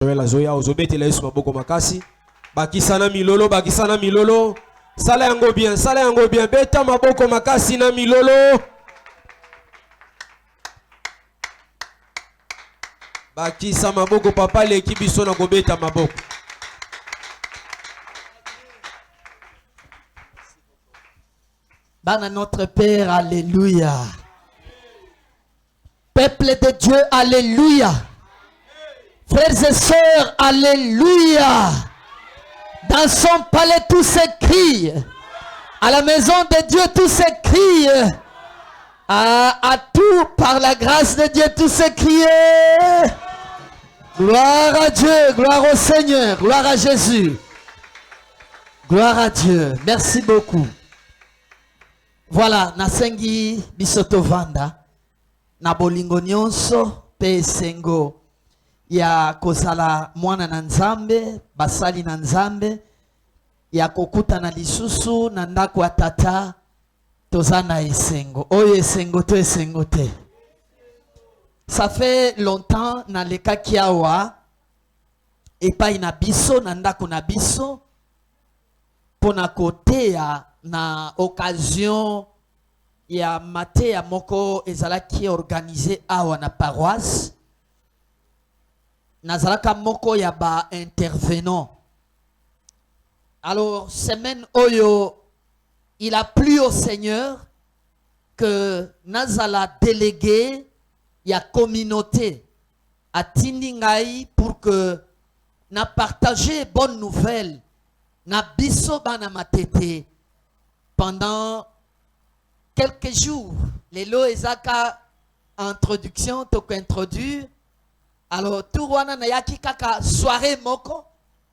Zoya ozobetela Yesu maboko makasi. Bakisana milolo, bakisana milolo. Sala yango bien, beta maboko makasi na milolo. Bakisa maboko papa leki biso na kobeta maboko. Bana notre Père, alléluia. Peuple de Dieu, alléluia. Frères et sœurs, alléluia. Dans son palais, tout s'écrie. À la maison de Dieu, tout s'écrie. À tout, par la grâce de Dieu, tout s'écrie. Gloire à Dieu, gloire au Seigneur, gloire à Jésus. Gloire à Dieu. Merci beaucoup. Voilà, nasengi bisoto vanda. Na bolingo nyonso pe sengo. Ya kozala mwana na nzambe, basali na nzambe, ya kokuta na lisusu na ndako ya tata, tozana esengo. Oyo esengo to esengo te. Ça fait longtemps na leka kiawa, epai na biso, na ndako na biso, pona kote ya na occasion ya mate ya moko ezalaki organisé awa na paroisse. Nazalaka moko ya ba intervenant. Alors semaine oyo, il a plu au Seigneur que nazala délégué ya communauté à Tindingai pour que na partager bonne nouvelle na biso bana matete pendant quelques jours. Lelo ezaka introduction toko introduire. Alors, tout wana na yaki kaka soirée moko,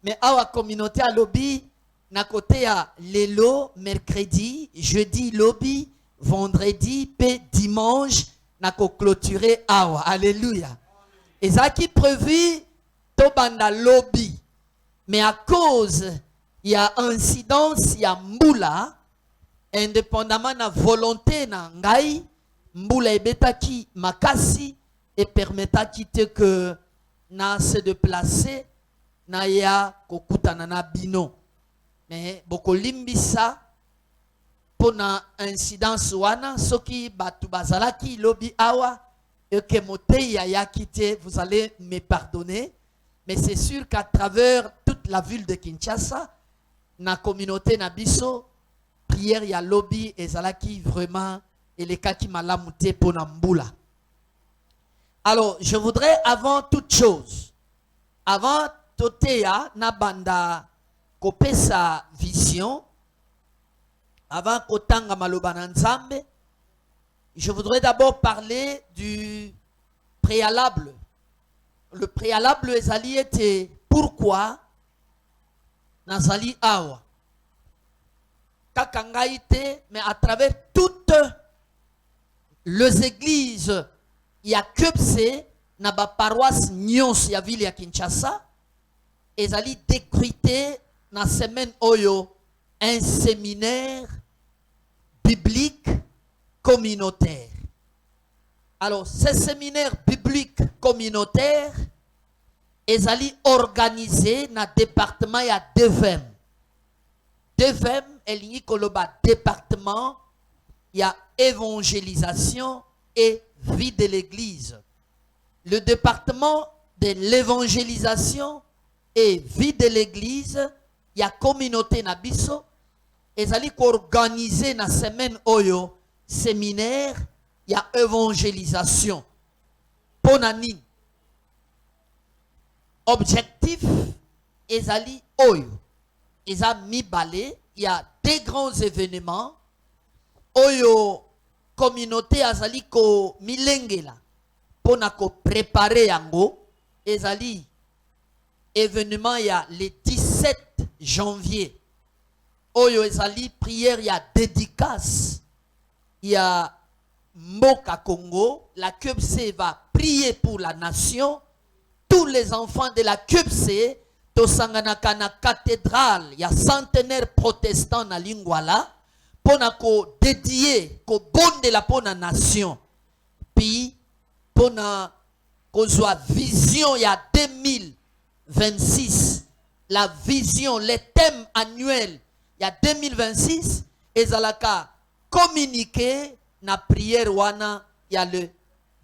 mais awa communauté à lobby, na côté à lelo, mercredi, jeudi lobby, vendredi, pe dimanche, na ko clôturer awa. Alléluia. Et ça qui prévu, to banda lobby. Mais à cause, il y a incidence, il y a mboula, indépendamment na volonté na ngai, mboula ebetaki makasi, et permettra quitter que na se déplacer na ya kokutana na bino. Mais boko limbisa pona incidence wana soki batu bazalaki lobi awa et que mote ya quitter, vous allez me pardonner, mais c'est sûr qu'à travers toute la ville de Kinshasa na communauté na biso prière ya lobby ezalaki vraiment et les cas qui malamute pona mbula. Alors, je voudrais avant toute chose, avant Totea Nabanda kope sa vision, avant Kotanga Malobananzambe, je voudrais d'abord parler du préalable. Le préalable ezali était pourquoi Nazali Awa. Kakangaïte, mais à travers toutes les églises. Il y a que na ba paroisse nyons ya ville ya Kinshasa ezali décrété na semaine oyo un séminaire biblique communautaire. Alors ce séminaire biblique communautaire ezali organisé na département ya Devem. Devem elingi koloba département ya évangélisation et vie de l'église. Le département de l'évangélisation et vie de l'église, il y a communauté na biso, et ça organiser na semaine oyo séminaire, il y a évangélisation. Ponani. Objectif, ezali oyo. Eza mi balé, il y a des grands événements oyo communauté azali ko milengela pona ko préparer yango ezali événement ya le 17 janvier oyo ezali prière ya dédicace ya Mboka Congo. La QPC va prier pour la nation. Tous les enfants de la QPC tosanganaka na cathédrale ya centenaire protestant na Lingwala pona ko dédié ko bonde la pona nation puis pona ko zwa vision ya 2000 2026, la vision, les thèmes annuels, il y a 2026, et Zalaka communiqué na prière wana, il y a le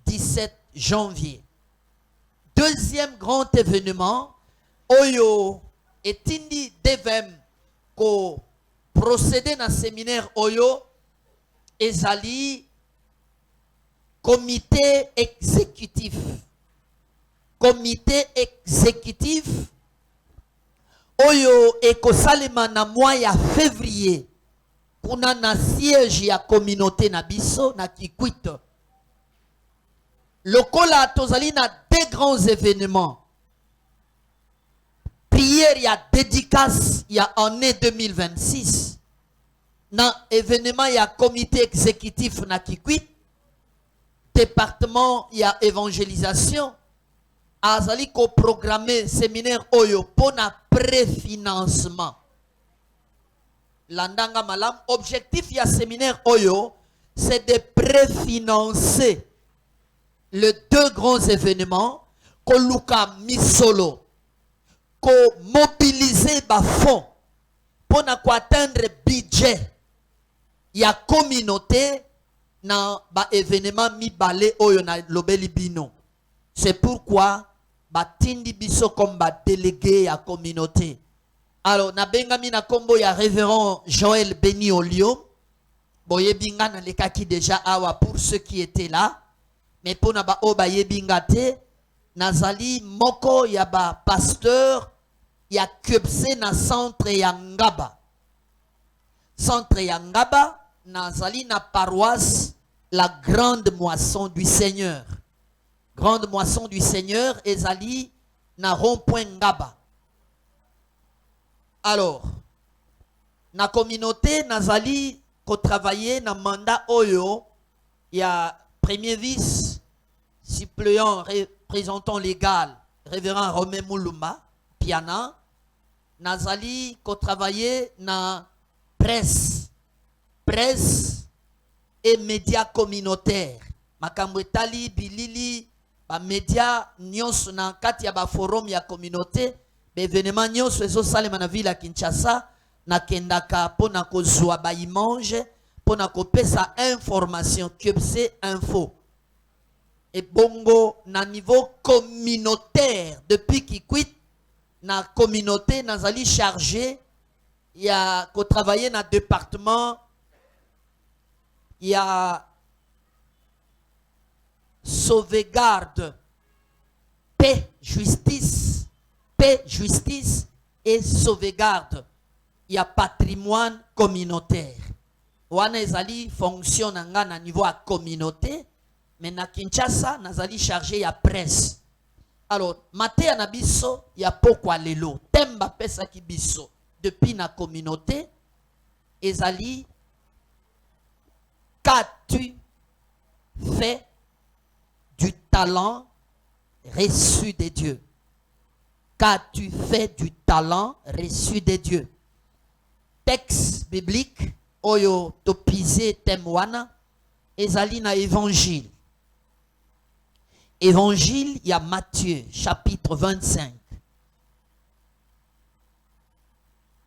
17 janvier. Deuxième grand événement, Oyo et Tindi Devem, ko procéder dans séminaire Oyo, et Zali, comité exécutif. Comité exécutif, Oyo et Kosalema na mois ya février, kuna na siège ya communauté na biso na Kikwit. Lokola tozali na deux grands événements. Prière ya dédicace ya année 2026. Na événement ya comité exécutif na Kikwit. Département ya évangélisation. Azali ko programmer séminaire Oyo pour na préfinancement. Landanga malam, objectif ya séminaire Oyo, c'est de préfinancer les deux grands événements, ko luka misolo, ko mobiliser ba fonds pour na ko atteindre budget ya communauté na ba événement mi balé Oyo na lobeli bino. C'est pourquoi batindi biso comme ba délégué à communauté. Alors na bengami na kombo ya révérend Joël Béni Olio. Boye binga na lekaki déjà awa pour ceux qui étaient là. Mais pour na ba oba yebingate nazali moko ya ba pasteur ya Kepse na centre ya Ngaba. Centre ya Ngaba nazali na paroisse la grande moisson du Seigneur. Grande moisson du Seigneur, Ezali, na rond-point Ngaba. Alors, na communauté, nazali, ko travailler na mandat Oyo, il y a premier vice, suppléant, représentant légal, révérend Romain Moulumba, Piana, nazali, ko travailler na presse et médias communautaires. Makamwetali, Bilili, ba média nyonso na kati ya ba forum ya communauté be événement nyonso ezo salema na ville ya Kinshasa na kendaka pona kozwa ba image pona kopesa information Kepse info et bongo na niveau communautaire depuis Kikwit na communauté nazali chargé ya ko travailler na département ya sauvegarde, paix, justice et sauvegarde. Il y a patrimoine communautaire. Wana ezali fonctionne à niveau à communauté, mais na Kinshasa nazali chargé à presse. Alors, maté na biso ya pourquoi lelo temba pesa ki biso depuis na communauté ezali qu'as-tu fait du talent reçu de Dieu? Qu'as-tu fait du talent reçu de Dieu? Texte biblique, oyo topise temwana, ezali na évangile. Évangile, il y a Matthieu, chapitre 25.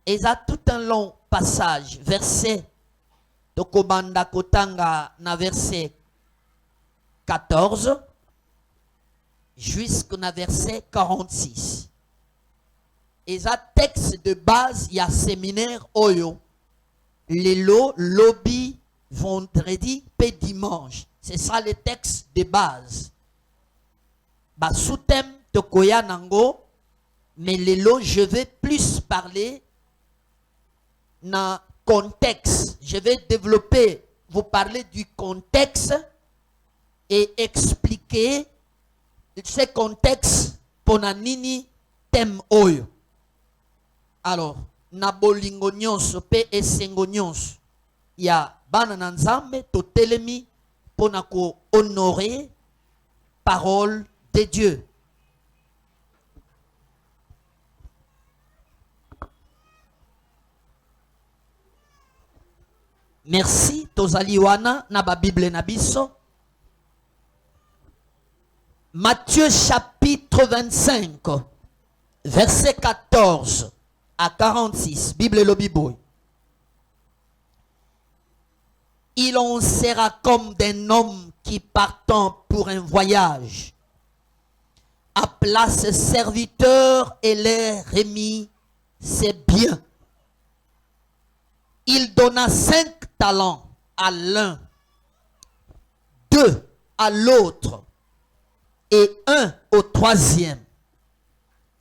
Et ça tout un long passage, verset, tokobanda kotanga na verset 14 jusqu'au verset 46. Et ça texte de base, il y a séminaire Oyo. Lelo, lobby, vendredi, et dimanche. C'est ça le texte de base. Bah, sous thème de Koya Nango, mais lelo, je vais plus parler dans contexte. Je vais développer, vous parler du contexte et expliquer ce contexte pour nanini thème Oyo. Alors, na bolingo nyonso pe esengo nyonso ya bana na nzambe totelemi pona ko honorer parole de Dieu. Merci tozali wana na ba Bible na biso. Matthieu chapitre 25 verset 14 à 46, Bible et le Bible. Il en sera comme d'un homme qui partant pour un voyage appela ses serviteurs et les remit ses biens. Il donna 5 talents à l'un, 2 à l'autre et 1 au troisième,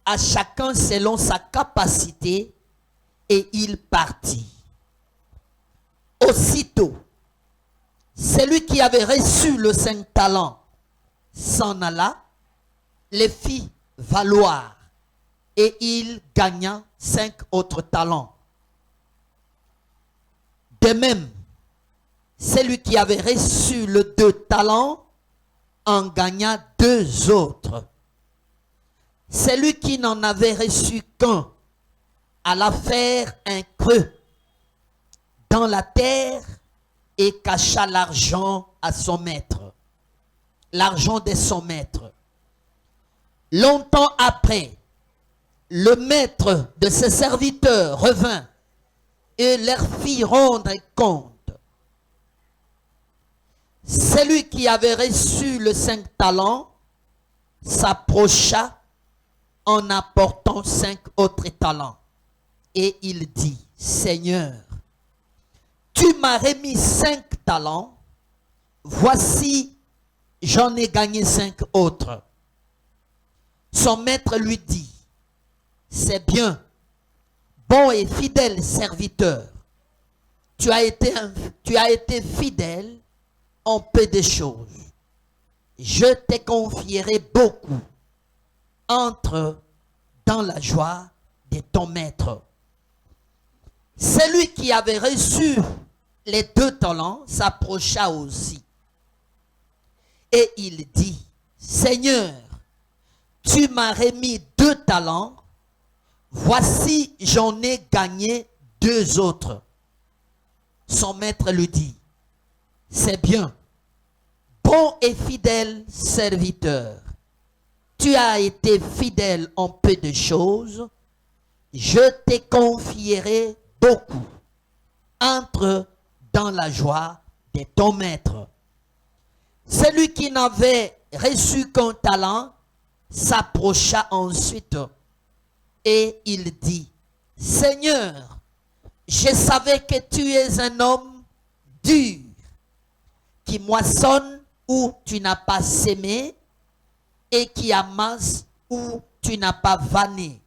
à chacun selon sa capacité, et il partit. Aussitôt, celui qui avait reçu le 5 talents s'en alla, les fit valoir, et il gagna 5 autres talents. De même, celui qui avait reçu le 2 talents en gagna 2 autres. Celui qui n'en avait reçu qu'un alla faire un creux dans la terre et cacha l'argent à son maître, l'argent de son maître. Longtemps après, le maître de ses serviteurs revint et leur fit rendre compte. Celui qui avait reçu le 5 talents s'approcha en apportant 5 autres talents. Et il dit, Seigneur, tu m'as remis 5 talents, voici, j'en ai gagné 5 autres. Son maître lui dit, c'est bien, bon et fidèle serviteur, tu as été fidèle en peu de choses. Je te confierai beaucoup. Entre dans la joie de ton maître. Celui qui avait reçu les 2 talents s'approcha aussi. Et il dit, Seigneur, tu m'as remis 2 talents, voici j'en ai gagné 2 autres. Son maître lui dit, c'est bien, bon et fidèle serviteur. Tu as été fidèle en peu de choses, je te confierai beaucoup. Entre dans la joie de ton maître. Celui qui n'avait reçu qu'un talent s'approcha ensuite et il dit, Seigneur, je savais que tu es un homme dur, qui moissonne où tu n'as pas sémé, et qui amasse où tu n'as pas vanné.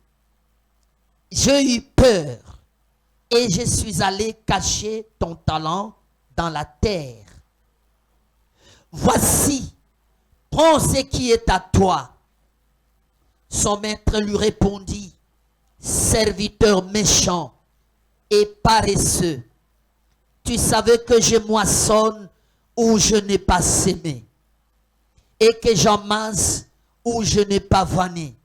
J'ai eu peur et je suis allé cacher ton talent dans la terre. Voici, prends ce qui est à toi. Son maître lui répondit, serviteur méchant et paresseux, tu savais que je moissonne où je n'ai pas sémé et que j'amasse où je n'ai pas vanné.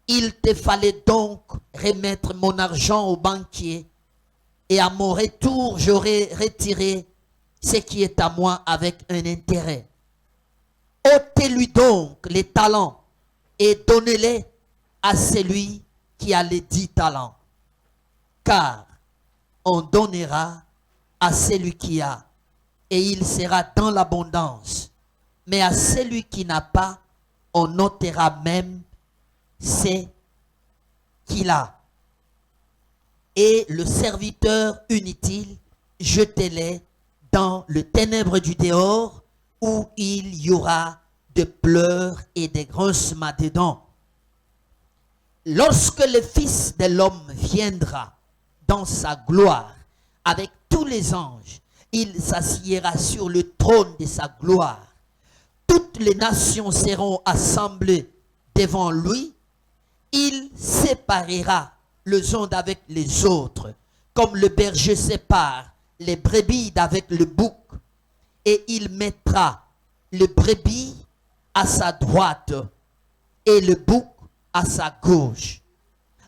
Il te fallait donc remettre mon argent au banquier et à mon retour, j'aurais retiré ce qui est à moi avec un intérêt. Ôtez-lui donc les talents et donnez-les à celui qui a les 10 talents. Car on donnera à celui qui a et il sera dans l'abondance. Mais à celui qui n'a pas, on ôtera même ce qu'il a. Et le serviteur inutile, jetez-les dans le ténèbre du dehors, où il y aura de pleurs et des grincements de dents. Lorsque le Fils de l'homme viendra dans sa gloire avec tous les anges, il s'assiera sur le trône de sa gloire. Toutes les nations seront assemblées devant lui. Il séparera les uns d'avec les autres, comme le berger sépare les brebis d'avec le bouc. Et il mettra le brebis à sa droite et le bouc à sa gauche.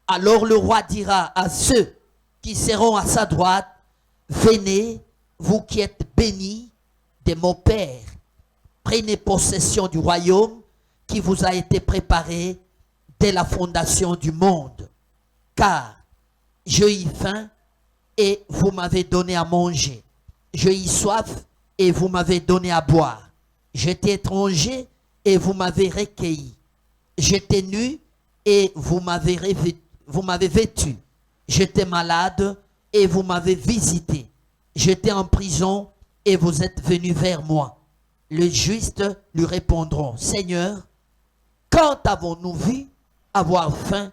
Alors le roi dira à ceux qui seront à sa droite, venez, vous qui êtes bénis de mon Père, prenez possession du royaume qui vous a été préparé dès la fondation du monde. Car j'ai eu faim et vous m'avez donné à manger. J'ai eu soif et vous m'avez donné à boire. J'étais étranger et vous m'avez recueilli. J'étais nu et vous m'avez vêtu. J'étais malade et vous m'avez visité. J'étais en prison et vous êtes venus vers moi. Les justes lui répondront, Seigneur, quand avons-nous vu avoir faim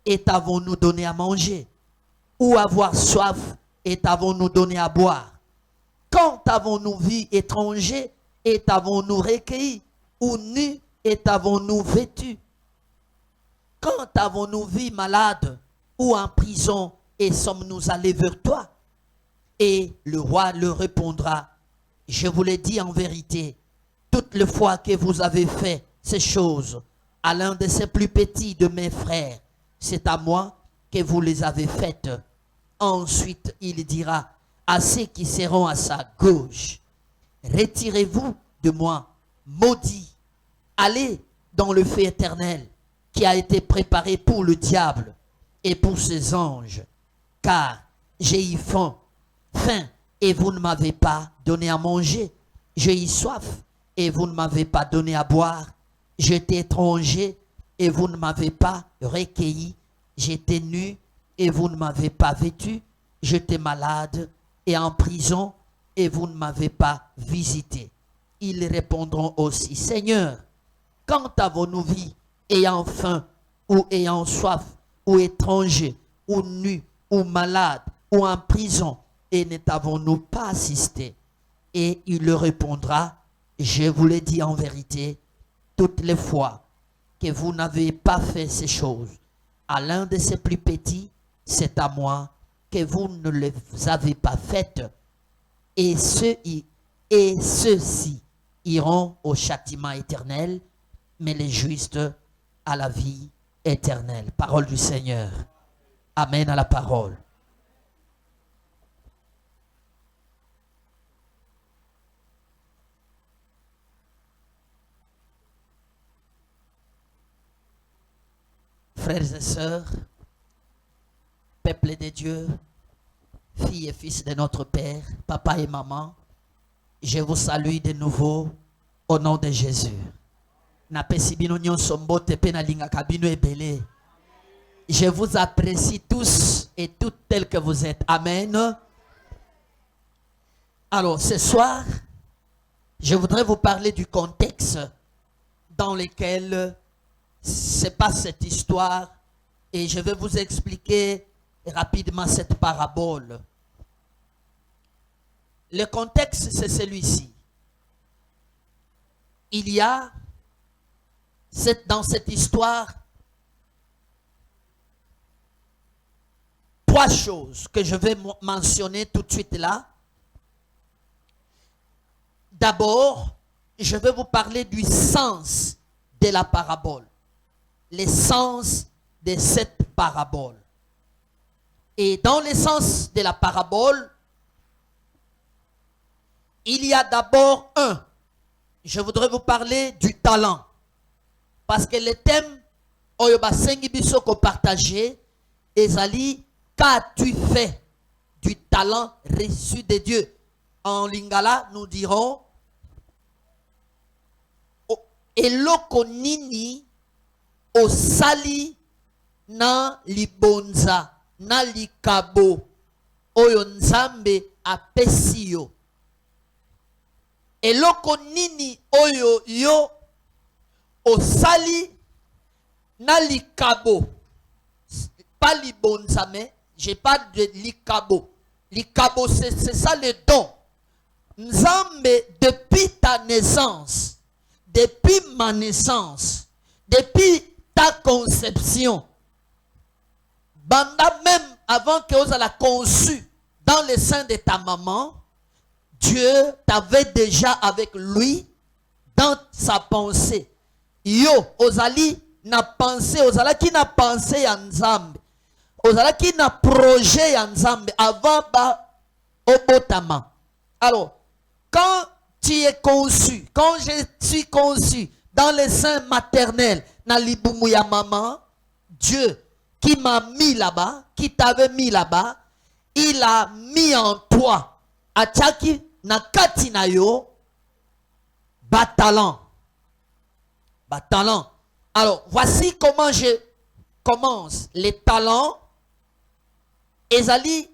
et t'avons-nous donné à manger? Ou avoir soif et t'avons-nous donné à boire? Quand avons-nous vu étranger et t'avons-nous recueilli? Ou nu et t'avons-nous vêtu? Quand avons-nous vu malade ou en prison et sommes-nous allés vers toi? Et le roi leur répondra, je vous l'ai dit en vérité, toutes les fois que vous avez fait ces choses à l'un de ces plus petits de mes frères, c'est à moi que vous les avez faites. Ensuite, il dira à ceux qui seront à sa gauche, retirez-vous de moi, maudits, allez dans le feu éternel qui a été préparé pour le diable et pour ses anges, car j'ai eu faim et vous ne m'avez pas donné à manger. J'ai eu soif et vous ne m'avez pas donné à boire. J'étais étranger et vous ne m'avez pas recueilli. J'étais nu et vous ne m'avez pas vêtu. J'étais malade et en prison et vous ne m'avez pas visité. Ils répondront aussi, Seigneur, quand avons-nous vu ayant faim ou ayant soif ou étranger ou nu ou malade ou en prison et ne t'avons-nous pas assisté? Et il leur répondra, je vous l'ai dit en vérité, toutes les fois que vous n'avez pas fait ces choses à l'un de ces plus petits, c'est à moi que vous ne les avez pas faites. Et ceux-ci iront au châtiment éternel, mais les justes à la vie éternelle. Parole du Seigneur. Amen à la parole. Frères et sœurs, peuple de Dieu, filles et fils de notre Père, papa et maman, je vous salue de nouveau au nom de Jésus. Je vous apprécie tous et toutes tels que vous êtes. Amen. Alors, ce soir, je voudrais vous parler du contexte dans lequel se passe cette histoire et je vais vous expliquer rapidement cette parabole. Le contexte, c'est celui-ci. Il y a dans cette histoire trois choses que je vais mentionner tout de suite là. D'abord, je vais vous parler du sens de la parabole. Le sens de cette parabole. Et dans le sens de la parabole, il y a d'abord je voudrais vous parler du talent. Parce que le thème, Oyobasengi Bisoko partagé, Ezali, qu'as-tu fait du talent reçu de Dieu? En lingala, nous dirons, Eloko nini osali na libonza na likabo oyo nzambe apesi yo. Eloko nini oyo yo osali na likabo, pas libonza, mais je parle de likabo. Likabo, c'est ça le don. Nzambe, depuis ta naissance, depuis ma naissance, depuis ta conception, banda même avant que vous la conçu dans le sein de ta maman, Dieu t'avait déjà avec lui dans sa pensée. Yo, ozali na pensée, ozala qui na pensée ya Nzambe, ozala qui na projet ya Nzambe avant ba obotama. Alors, quand tu es conçu, quand je suis conçu dans le sein maternel, na libumu ya maman, Dieu qui m'a mis là-bas, qui t'avait mis là-bas, il a mis en toi, atchaki nakati na yo, talent. Talent. Alors, voici comment je commence. Les talents, ezali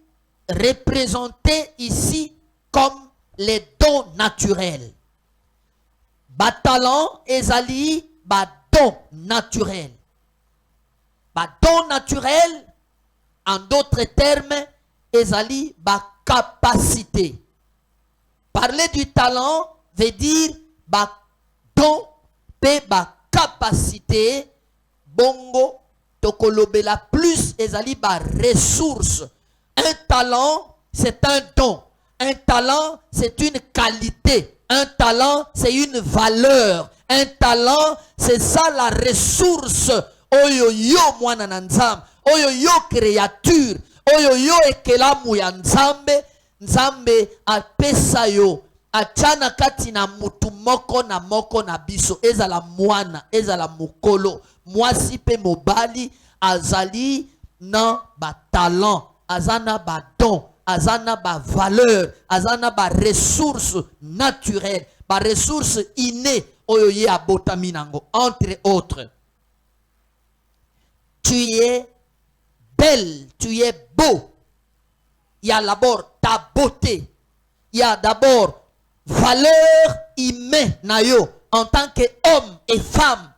représentés ici comme les dons naturels. Talent, ezali, don naturel. Don naturel, en d'autres termes, ezali, capacité. Parler du talent veut dire, don, capacité, bongo, tokolobela plus, ezali, ressource. Un talent, c'est un don. Un talent, c'est une qualité. Un talent, c'est une valeur. Un talent, c'est ça la ressource. Oyo yo mwana na nzambe. Oyo yo créature. Oyo yo ekelamu ya nzambe. Nzambe apesa yo. Achana kati na mutu moko na biso. Ezala mwana, ezala mukolo. Mwasi pe mobali azali na talent. Azana don. Azana valeur. Azana ressources naturelles. Ressources innées. Oyoye abotaminango. Entre autres. Tu es belle. Tu es beau. Il y a d'abord ta beauté. Il y a d'abord valeur humaine nayo. En tant qu'homme et femme.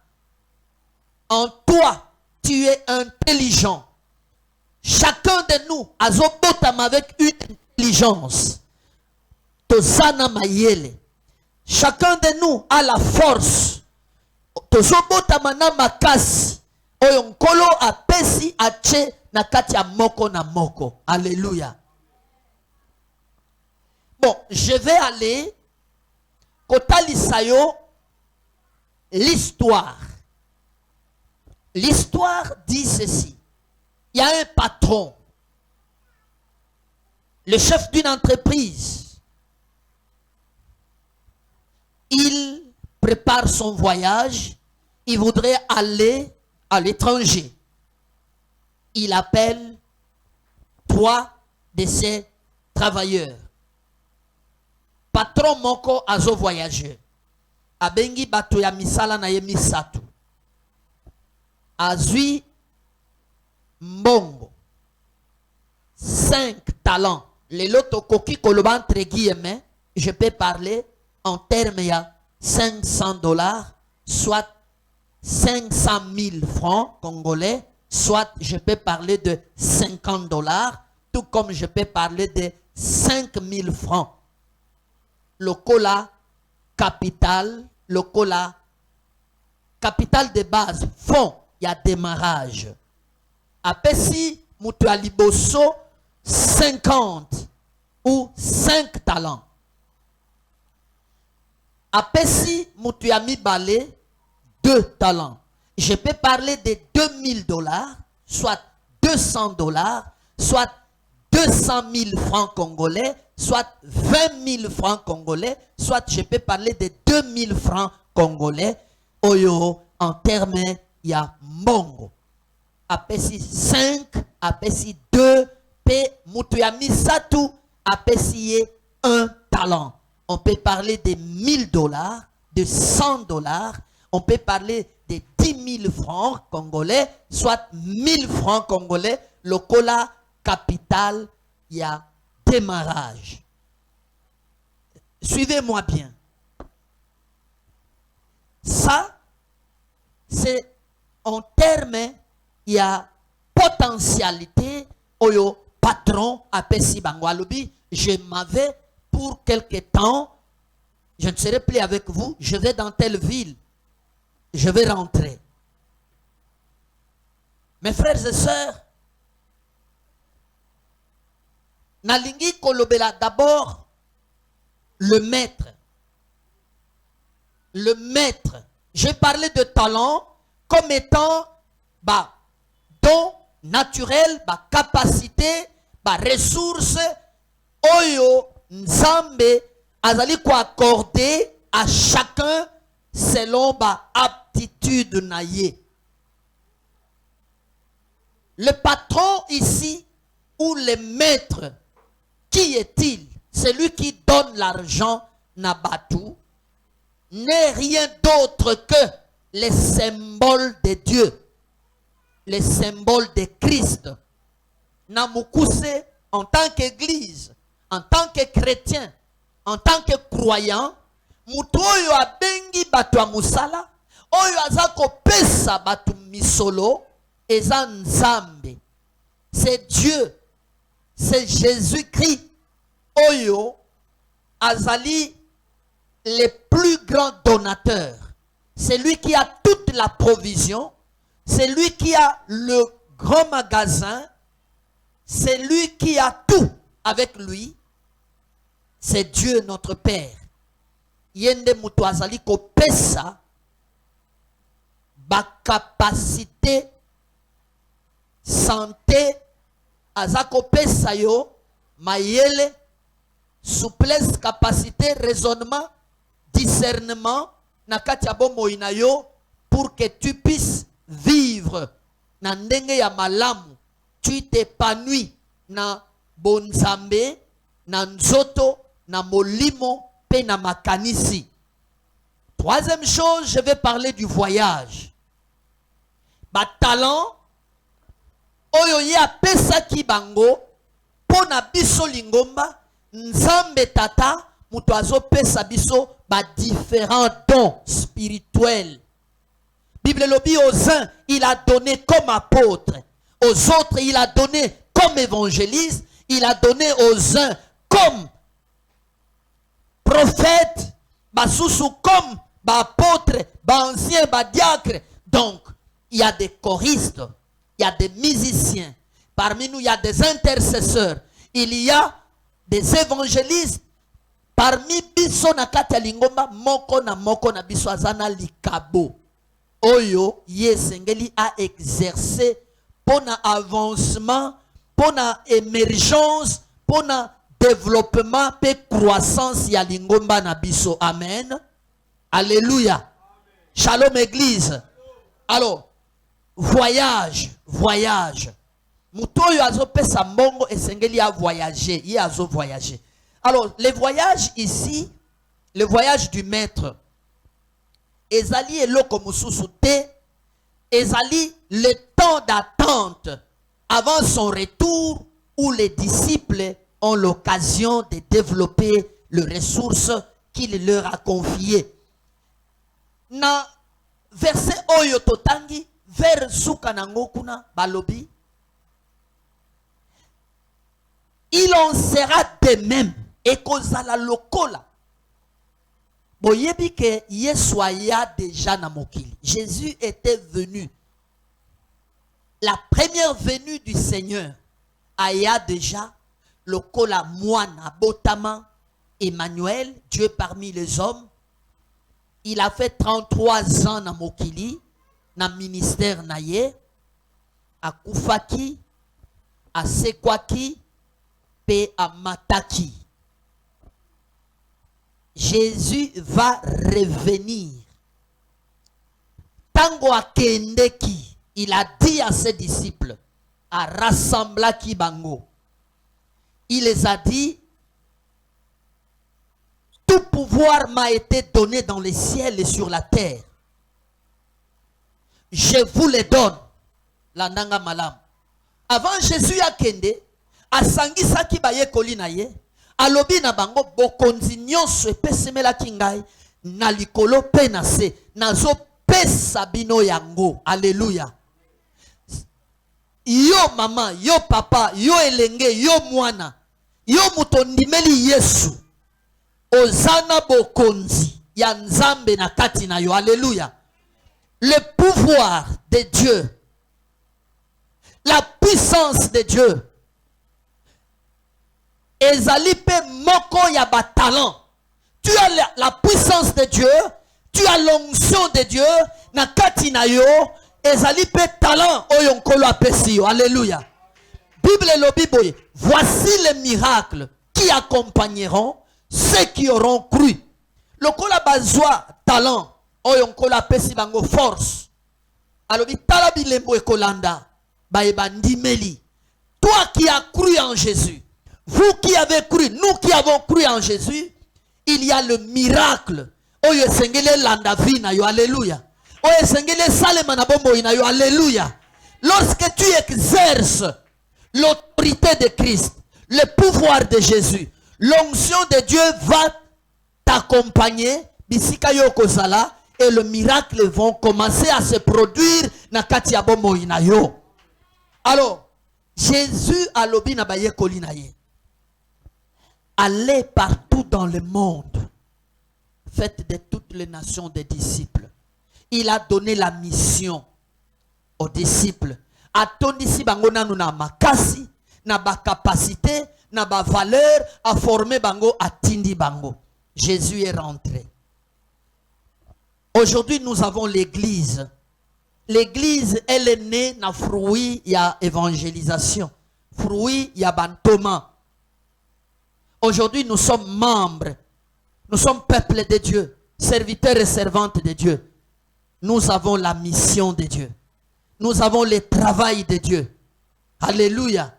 En toi, tu es intelligent. Chacun de nous a zobotam avec une intelligence. Tozana mayele. Chacun de nous a la force. Tozobotam na makasi. Oyonkolo apesi ache nakati ya moko na moko. Alléluia. Bon, je vais aller kotalisayo l'histoire. L'histoire dit ceci. Il y a un patron, le chef d'une entreprise. Il prépare son voyage. Il voudrait aller à l'étranger. Il appelle 3 de ses travailleurs. Patron moko azo voyageur. Abengi bato ya misala na ye misatu. Azui mbongo 5 talents. Les loto koki koloba entre guillemets, je peux parler en termes il y a $500, soit 500 000 francs congolais, soit je peux parler de $50, tout comme je peux parler de 5 000 francs. Le cola capital, le cola capital de base, fonds, il y a démarrage. Apesi mutu aliboso 50 ou 5 talents. Apesi mutu mibale 2 talents. Je peux parler de $2000, soit $200, soit 200 000 francs congolais, soit 20 000 francs congolais, soit je peux parler de 2000 francs congolais. Oyo, en termes, il y a mbongo. Apesi 5, apesi 2, pe mutuyami satu, apesi 1 talent. On peut parler de $1000, de $100, on peut parler de 10 000 francs congolais, soit 1000 francs congolais, le cola capital, il y a démarrage. Suivez-moi bien. Ça, c'est en termes, il y a potentialité, oyo patron apesi bangwalubi, je m'avais pour quelque temps, je ne serai plus avec vous, je vais dans telle ville, je vais rentrer. Mes frères et sœurs, nalingi kolobela d'abord le maître. Le maître. J'ai parlé de talent comme étant don naturel, capacité, ressources, oyo nzambe azali ko accorder à chacun selon aptitude naye. Le patron ici, ou le maître, qui est-il? Celui qui donne l'argent Nabatou n'est rien d'autre que les symboles de Dieu, les symboles de Christ. Namukuse, en tant qu'église, en tant que chrétien, en tant que croyant, mutu oyo abengi batu ya musala, oyo azako pesa batu misolo, eza Nzambe. C'est Dieu, c'est Jésus-Christ, oyo azali le plus grand donateur. C'est lui qui a toute la provision, c'est lui qui a le grand magasin, c'est lui qui a tout avec lui. C'est Dieu notre Père. Yende mutu azali ko pesa ba capacité santé azako pesa yo mayele souplesse capacité raisonnement discernement na kati ya bomoi na yo pour que tu puisses vivre na ndenge ya malamu, tu t'épanouis na bonzambe na nzoto na molimo pe na makanisi. Troisième chose, je vais parler du voyage. Ba talent oyo ya pesa ki bango pona biso lingomba Nzambe tata mutu azo pesa biso ba différents dons spirituels. Bible lobi aux uns il a donné comme apôtre, aux autres il a donné comme évangéliste, il a donné aux uns comme prophète, basusu comme apôtre, ancien, diacre. Donc il y a des choristes, il y a des musiciens, parmi nous il y a des intercesseurs, il y a des évangélistes. Parmi biso na kati ya lingomba moko na biso azana likabo oyo yesengeli a exercer pona avancement, pona émergence, pona développement pe croissance ya lingomba na biso. Amen. Alléluia. Shalom église. Alors voyage. Mutu oyo azo pesa mbongo esengeli a voyager, ye azo voyager. Alors, les voyages ici, le voyage du maître, ezali eloko mususu te, ezali le temps d'attente avant son retour où les disciples ont l'occasion de développer les ressources qu'il leur a confiées. Na verset oyo totangi, vers suka nango kuna balobi, il en sera de même. Et kozala lokola. Boyebi ke Yesu aya déjà na mokili. Jésus était venu. La première venue du Seigneur aya déjà lokola moana botama Emmanuel, Dieu parmi les hommes. Il a fait 33 ans na mokili, na ministère na ye, a kufaki, a sekwaki, pe a mataki. Jésus va revenir. Tango akendeki, il a dit à ses disciples, à rassembla ki bango. Il les a dit, tout pouvoir m'a été donné dans les ciels et sur la terre. Je vous les donne. Landanga malam. Avant Jésus akende, asangisa ki baye kolina ye. Alobi na bango bokonzi nyonso epesemela kingai na likolo pe na se nazo pesa bino yango. Alléluia. Yo mama, yo papa, yo elenge, yo mwana, yo mutondimeli Yesu ozana bokonzi ya Nzambe na kati na yo. Alléluia. Le pouvoir de Dieu, la puissance de Dieu, ezali pe moko ya ba talent. Tu as la puissance de Dieu, tu as l'onction de Dieu na kati na yo, ezali pe talent oyo nkolo apesi yo. Alléluia. Bible lobi boye, voici les miracles qui accompagneront ceux qui auront cru. Lokola bazwa talent oyo nkolo apesi bango force. Alobi tala bilembo ekolanda baebandimeli. Toi qui as cru en Jésus, vous qui avez cru, nous qui avons cru en Jésus, il y a le miracle. Oyo sengele landavina yo, alléluia. Oyo sengele salema na bombo ina yo, alléluia. Lorsque tu exerces l'autorité de Christ, le pouvoir de Jésus, l'onction de Dieu va t'accompagner, bisika yo kozala, et le miracle vont commencer à se produire na kati ya bombo ina yo. Alors, Jésus a lobi na baye kolina ye. Allez partout dans le monde. Faites de toutes les nations des disciples. Il a donné la mission aux disciples. Atondisi bango nanu na makasi, na ba capacité, na ba valeur, à former bango, à tindi bango. Jésus est rentré. Aujourd'hui, nous avons l'église. L'église, elle est née na fruit ya évangélisation. Fruit ya bantoma. Aujourd'hui, nous sommes membres. Nous sommes peuple de Dieu, serviteurs et servantes de Dieu. Nous avons la mission de Dieu. Nous avons le travail de Dieu. Alléluia.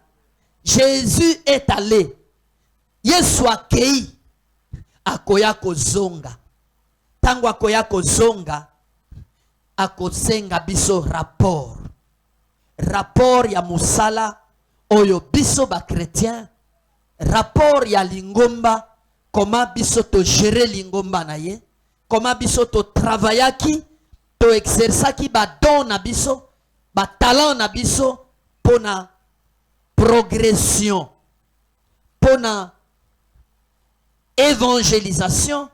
Jésus est allé. Yesu akei. Akoya kozonga. Tango akoya kozonga. Akosenga biso rapport. Rapport ya musala. Oyo biso ba chrétien. Rapport ya lingomba. Comment biso to gérer lingomba na ye, comment biso to travaillaki, to exerçaki ba don na biso, ba talent na biso, pona progression, pona évangélisation,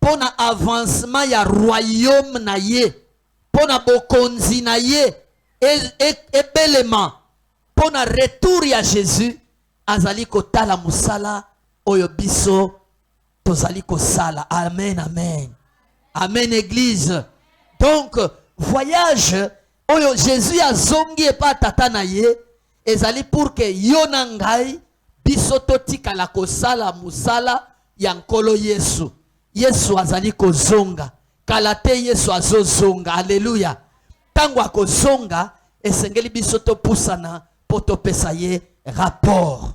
pona avancement ya royaume na ye, pona bokonzi na ye, ebelema, pona retour ya Jésus, azali kotala musala, oyo biso tozali kosala. Amen, amen. Amen, église. Donc, voyage, oyo Jésus a zongi et pas tata na ye, ezali pour que yonangai, biso totika la kosala musala, yankolo Yesu. Yesu azali kozonga. Kalate Yesu azozonga. Alléluia. Tango akozonga, esengeli biso to pusana, poto pesaye rapport.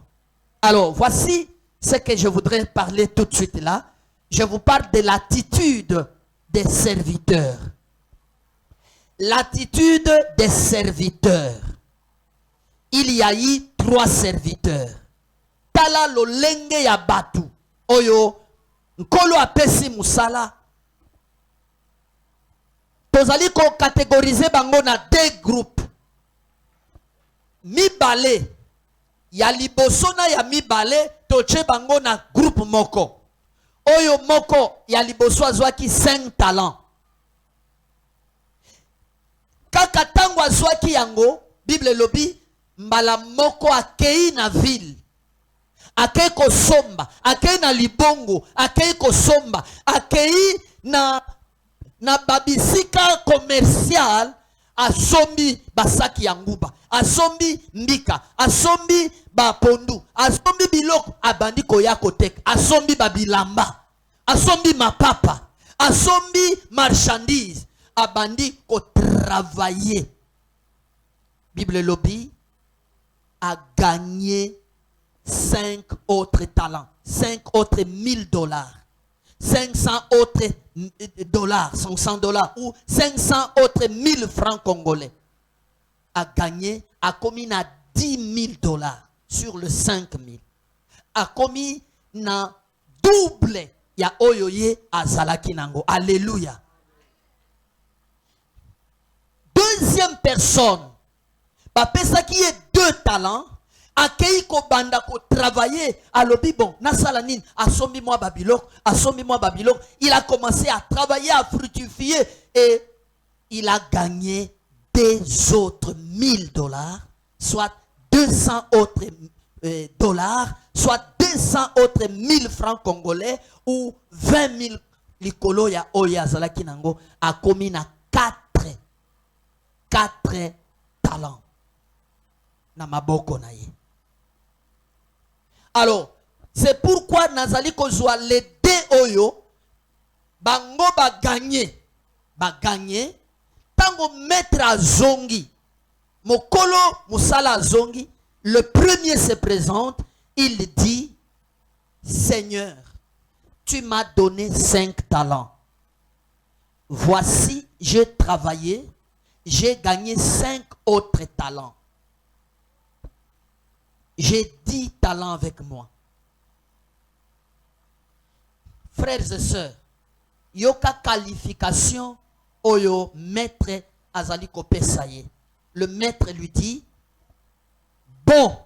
Alors, voici ce que je voudrais parler tout de suite là. Je vous parle de l'attitude des serviteurs. L'attitude des serviteurs. Il y a eu 3 serviteurs. Tala lo lenge ya batu. Oyo, nkolo apesi musala. Tozali ko catégoriser bango na 2 groupes. Mibale. Ya libosona ya mibale. Toche bango na groupe moko. Oyo moko ya liboso azwaki 5 talents. Kaka tango azwaki yango, Bible lobi, mbala moko akei na ville. Akei kosomba, akei na libongo, akei kosomba, akei na babisika commercial, asombi basaki ya nguba, asombi mbika, asombi bapondu, asombi biloko, abandi koya kotek, asombi babilamba, asombi mapapa, asombi marchandise, abandi ko travailler. Bible lobi a gagné 5 autres talents, 5 autres $1000, 500 autres dollars, $500 ou 500 autres 1000 francs congolais. A gagné, a commis na $10,000 sur le 5000. A commis na double ya oyoye azalaki nango. Alléluia. Deuxième personne, bapesa qui est 2 talents, akei ko banda ko travailler à l'obi bon na salanine asombi moi babilok, asombi moi babilok. Il a commencé à travailler, à fructifier et il a gagné des autres $1000, soit 200 autres dollars, soit 200 autres 1000 francs congolais ou 20 000 likolo ya oya zalaki nango. A commis na 4 talents na maboko na ye. Alors, c'est pourquoi nazali kozwa les 2 oyo bango ba gagné tango maître azongi Mokolo Musala Zongi, le premier se présente, il dit, Seigneur, tu m'as donné 5 talents. Voici, j'ai travaillé, j'ai gagné 5 autres talents. J'ai 10 talents avec moi. Frères et sœurs, yoka qualification oyo maître azali kopesa ye. Le maître lui dit, bon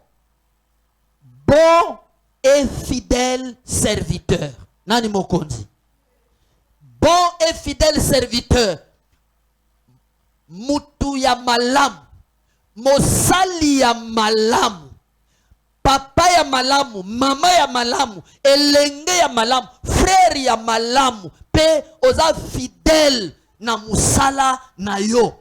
et fidèle serviteur. Nani mokonzi. Bon et fidèle serviteur. Mutu ya malamu. Mosali ya malamu. Papa ya malamu. Mama ya malamu. Elenge ya malamu. Frère ya malamu. Pe oza fidèle na musala na yo.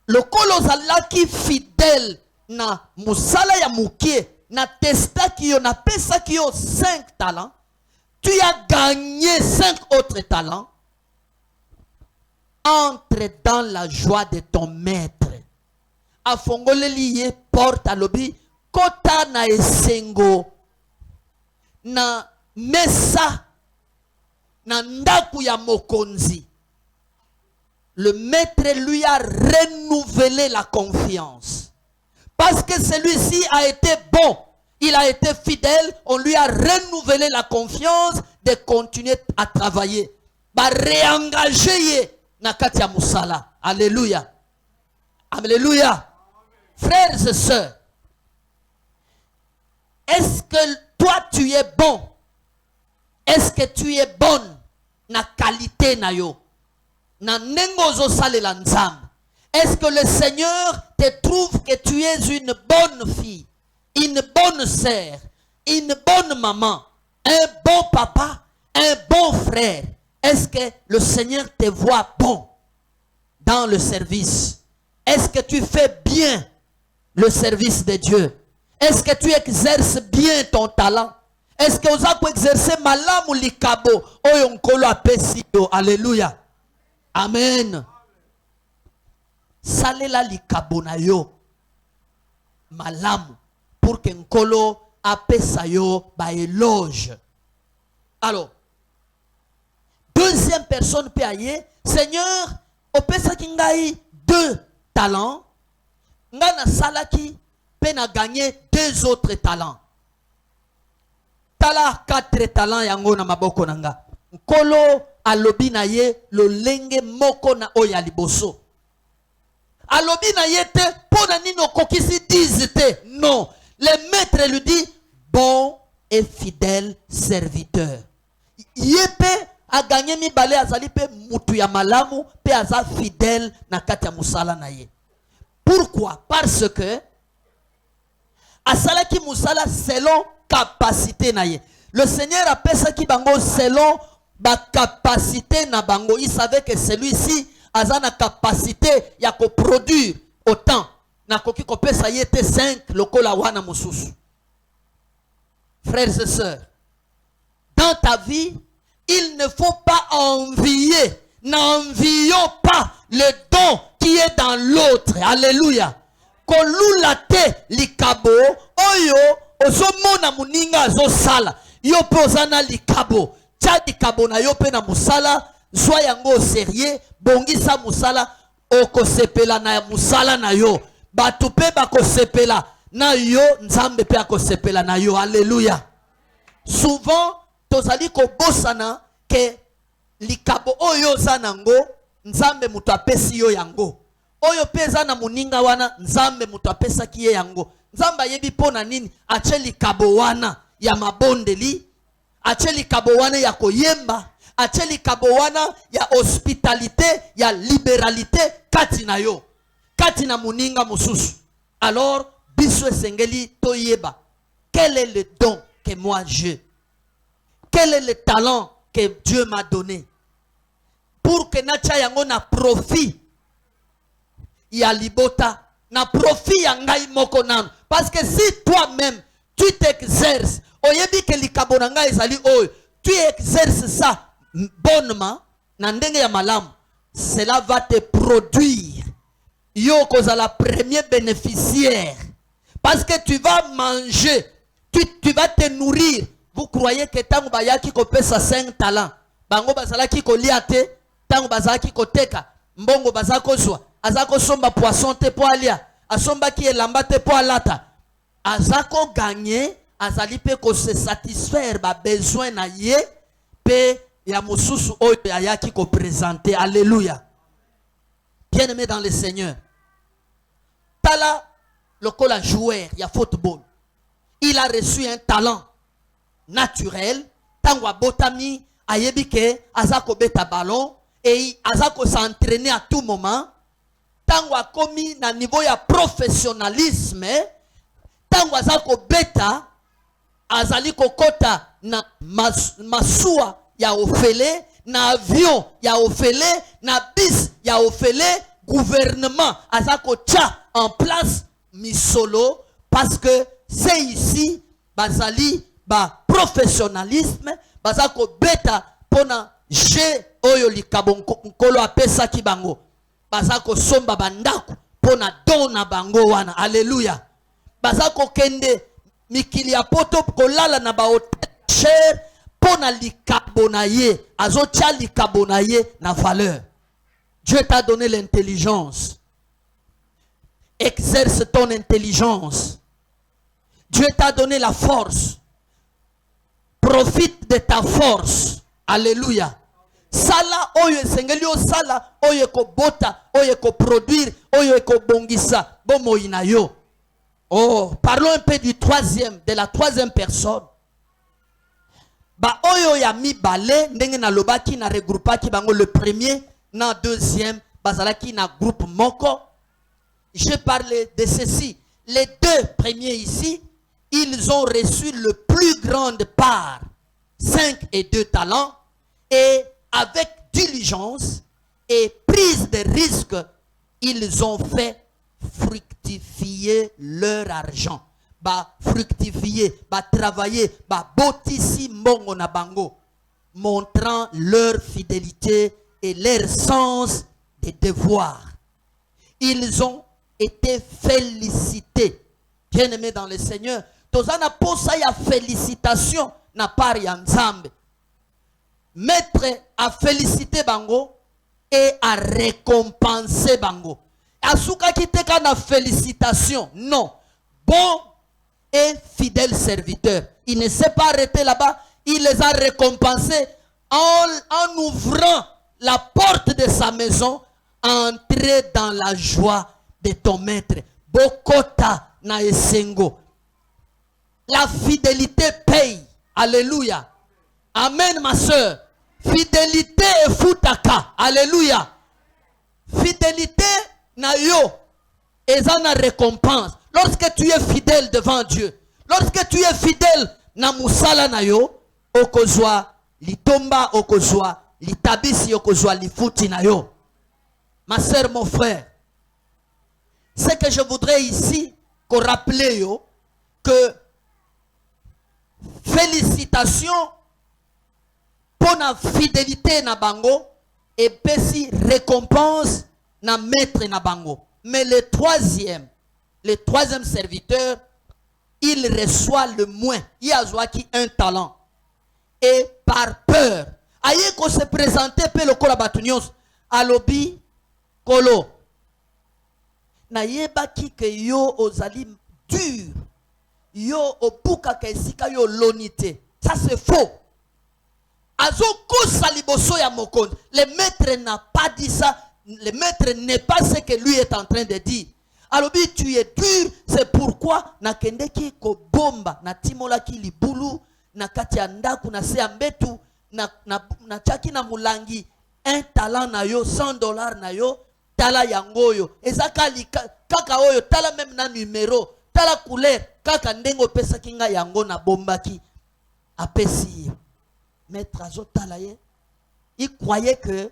Lokolo ozalaki fidèle na musala ya mukie, na testaki yo, na pesaki yo 5 talents, tu as gagné 5 autres talents. Entre dans la joie de ton maître. Afongoleli ye porte alobi, kota na esengo, na mesa, na ndaku ya mokonzi. Le maître lui a renouvelé la confiance. Parce que celui-ci a été bon, il a été fidèle, on lui a renouvelé la confiance de continuer à travailler. Ba réengager nakati ya musala. Alléluia. Alléluia. Frères et sœurs, est-ce que toi tu es bon? Est-ce que tu es bonne na qualité na yo? Na nengozo salela nzambe. Est-ce que le Seigneur te trouve que tu es une bonne fille, une bonne sœur, une bonne maman, un bon papa, un bon frère? Est-ce que le Seigneur te voit bon dans le service? Est-ce que tu fais bien le service de Dieu? Est-ce que tu exerces bien ton talent? Est-ce que vous avez exercé malamu likabo oyo nkolo apesi yo? Alléluia. Amen. Salela likabo na yo malamu pour que nkolo apesa yo ba éloge. Alors, deuxième personne peut aller, Seigneur, opesa ki ngai 2 talents, ngana salaki pe na gagné 2 autres talents. Tala 4 talents yango na maboko nanga. Nkolo alobi na ye lolenge moko na oya liboso. Alobi na ye te pona nino kokisi 10 te. Non. Le maître lui dit, bon et fidèle serviteur. Yepe a gagné mi balé azali pe mutu ya malamu pe aza fidèle na kati ya musala na ye. Pourquoi? Parce que asalaki musala selon capacité na ye. Le Seigneur a pesa ki bango selon ba capacité na bango. Il savait que celui-ci a na capacité ya ko produire autant. Na koki ko pesa yete 5 lokola wana mususu. Frères et sœurs, dans ta vie, il ne faut pas envier. N'envions pas le don qui est dans l'autre. Alléluia. Kolulate likabo oyo ozomona muninga azosala. Yo pozana likabo. Tia likabo na yo pe na musala. Zwa yango sérieux. Bongisa musala. Okosepela na musala na yo. Batupe bakosepela na yo. Nzambe pe akosepela na yo. Alléluia. Souvent, tozali ko bosana ke likabo oyo zanango. Nzambe mutu apesi yo yango. Oyo peza na muninga wana. Nzambe mutu apesa kiye yango. Nzamba yebi pona nini. Ache likabo wana ya mabondeli. Ache likabo wana ya koyemba. Ache likabo wana ya hospitalité, ya libéralité. Kati na yo. Kati na muninga mususu. Alors, biso esengeli toyeba. Quel est le don que moi j'ai? Quel est le talent que Dieu m'a donné? Pour que nacha yango na profit ya libota, na profit ya ngai moko nanu. Parce que si toi-même tu t'exerces, oyebi ke likabo na ngai ezali oyo, tu exerces ça bonnement, na ndenge ya malamu, cela va te produire yo cause la premier bénéficiaire. Parce que tu vas manger, tu vas te nourrir. Vous croyez que tant que bayaki ko pesa 5 talents, bango bazala ki ko liate, tant que bazala ki ko teka, mbongo bazala ko zwa, azako somba poisson te po alia, asomba ki elamba te po alata. Azako gagner, azali pe ko se satisfaire ba besoin na ye, pe ya mususu oyo ayaki ko présenter. Alléluia. Bien-aimé dans le Seigneur. Tala le cola joueur, il y a football. Il a reçu un talent naturel. Tangwa botami ayebike azako beta ballon et azako s'entraîner à tout moment. Tangwa komi na niveau ya professionnalisme. Tangwa azako beta azali kokota na masua ya ofele, na avion ya ofele, na bis ya ofele, gouvernement azako tcha en place misolo parce que c'est ici bazali ba professionnalisme bazako beta pona je oyo likabon nkolo apesa ki bango bazako somba bandaku pona dona bango wana. Alléluia. Bazako kende mikili ya poto kolala na ba hotel cher pona likabonaye azotia likabonaye na valeur. Dieu t'a donné l'intelligence. Exerce ton intelligence. Dieu t'a donné la force. Profite de ta force. Alléluia. Sala oyo sengelio sala oyo ko bota oyo ko produire oyo ko bongisa bomo inayo. Oh, parlons un peu de la troisième personne. Ba oyo ya mi balé ndenge na lobaki na regroupaki bango le premier na deuxième bazalaki na groupe moko. Je parlais de ceci. Les deux premiers ici, ils ont reçu le plus grande part, 5 et 2 talents, et avec diligence et prise de risque, ils ont fait fructifier leur argent. Ba fructifier, ba travailler, ba botisi mbongo na bango, montrant leur fidélité et leur sens des devoirs. Ils ont été félicités. Bien-aimés dans le Seigneur, tozana posa ya félicitation na part ya nzambe. Maître a félicité bango et a récompensé bango. Asuka kiteka na félicitation, non. Bon et fidèle serviteur. Il ne s'est pas arrêté là-bas, il les a récompensés en ouvrant la porte de sa maison, entrer dans la joie de ton maître. Bokota na esengo. La fidélité paye. Alléluia. Amen, ma soeur. Fidélité et futaka. Alléluia. Fidélité na yo. Et ça na récompense. Lorsque tu es fidèle devant Dieu. Lorsque tu es fidèle na musala na yo. Okozwa litomba okozwa litabisi okozwa lifuti na yo. Ma soeur, mon frère. Ce que je voudrais ici qu'on rappelle yo, que félicitations pour la fidélité na bango et pesi récompense na maître na bango. Mais le troisième serviteur, il reçoit le moins. Il a qui un talent. Et par peur, aïe qu'on se présentait pe le kolabatunios à l'obi kolo. Na yeba ki ke yo ozali dur. Yo obuka ke sika yo lonité. Ça c'est faux. Azo kosa liboso ya mokonzi. Le maître n'a pas dit ça. Le maître n'est pas ce que lui est en train de dire. Alors tu es dur, c'est pourquoi na kendeki ko bomba na timola ki libulu na kati ya ndaku na se ambetu na chaki na mulangi un talent na yo $100 na yo tala yangoyo ezaka kaka oyo tala même na numéro tala couleur kaka ndengo pesa kinga yango na bombaki apesi maître azo tala ye il croyait que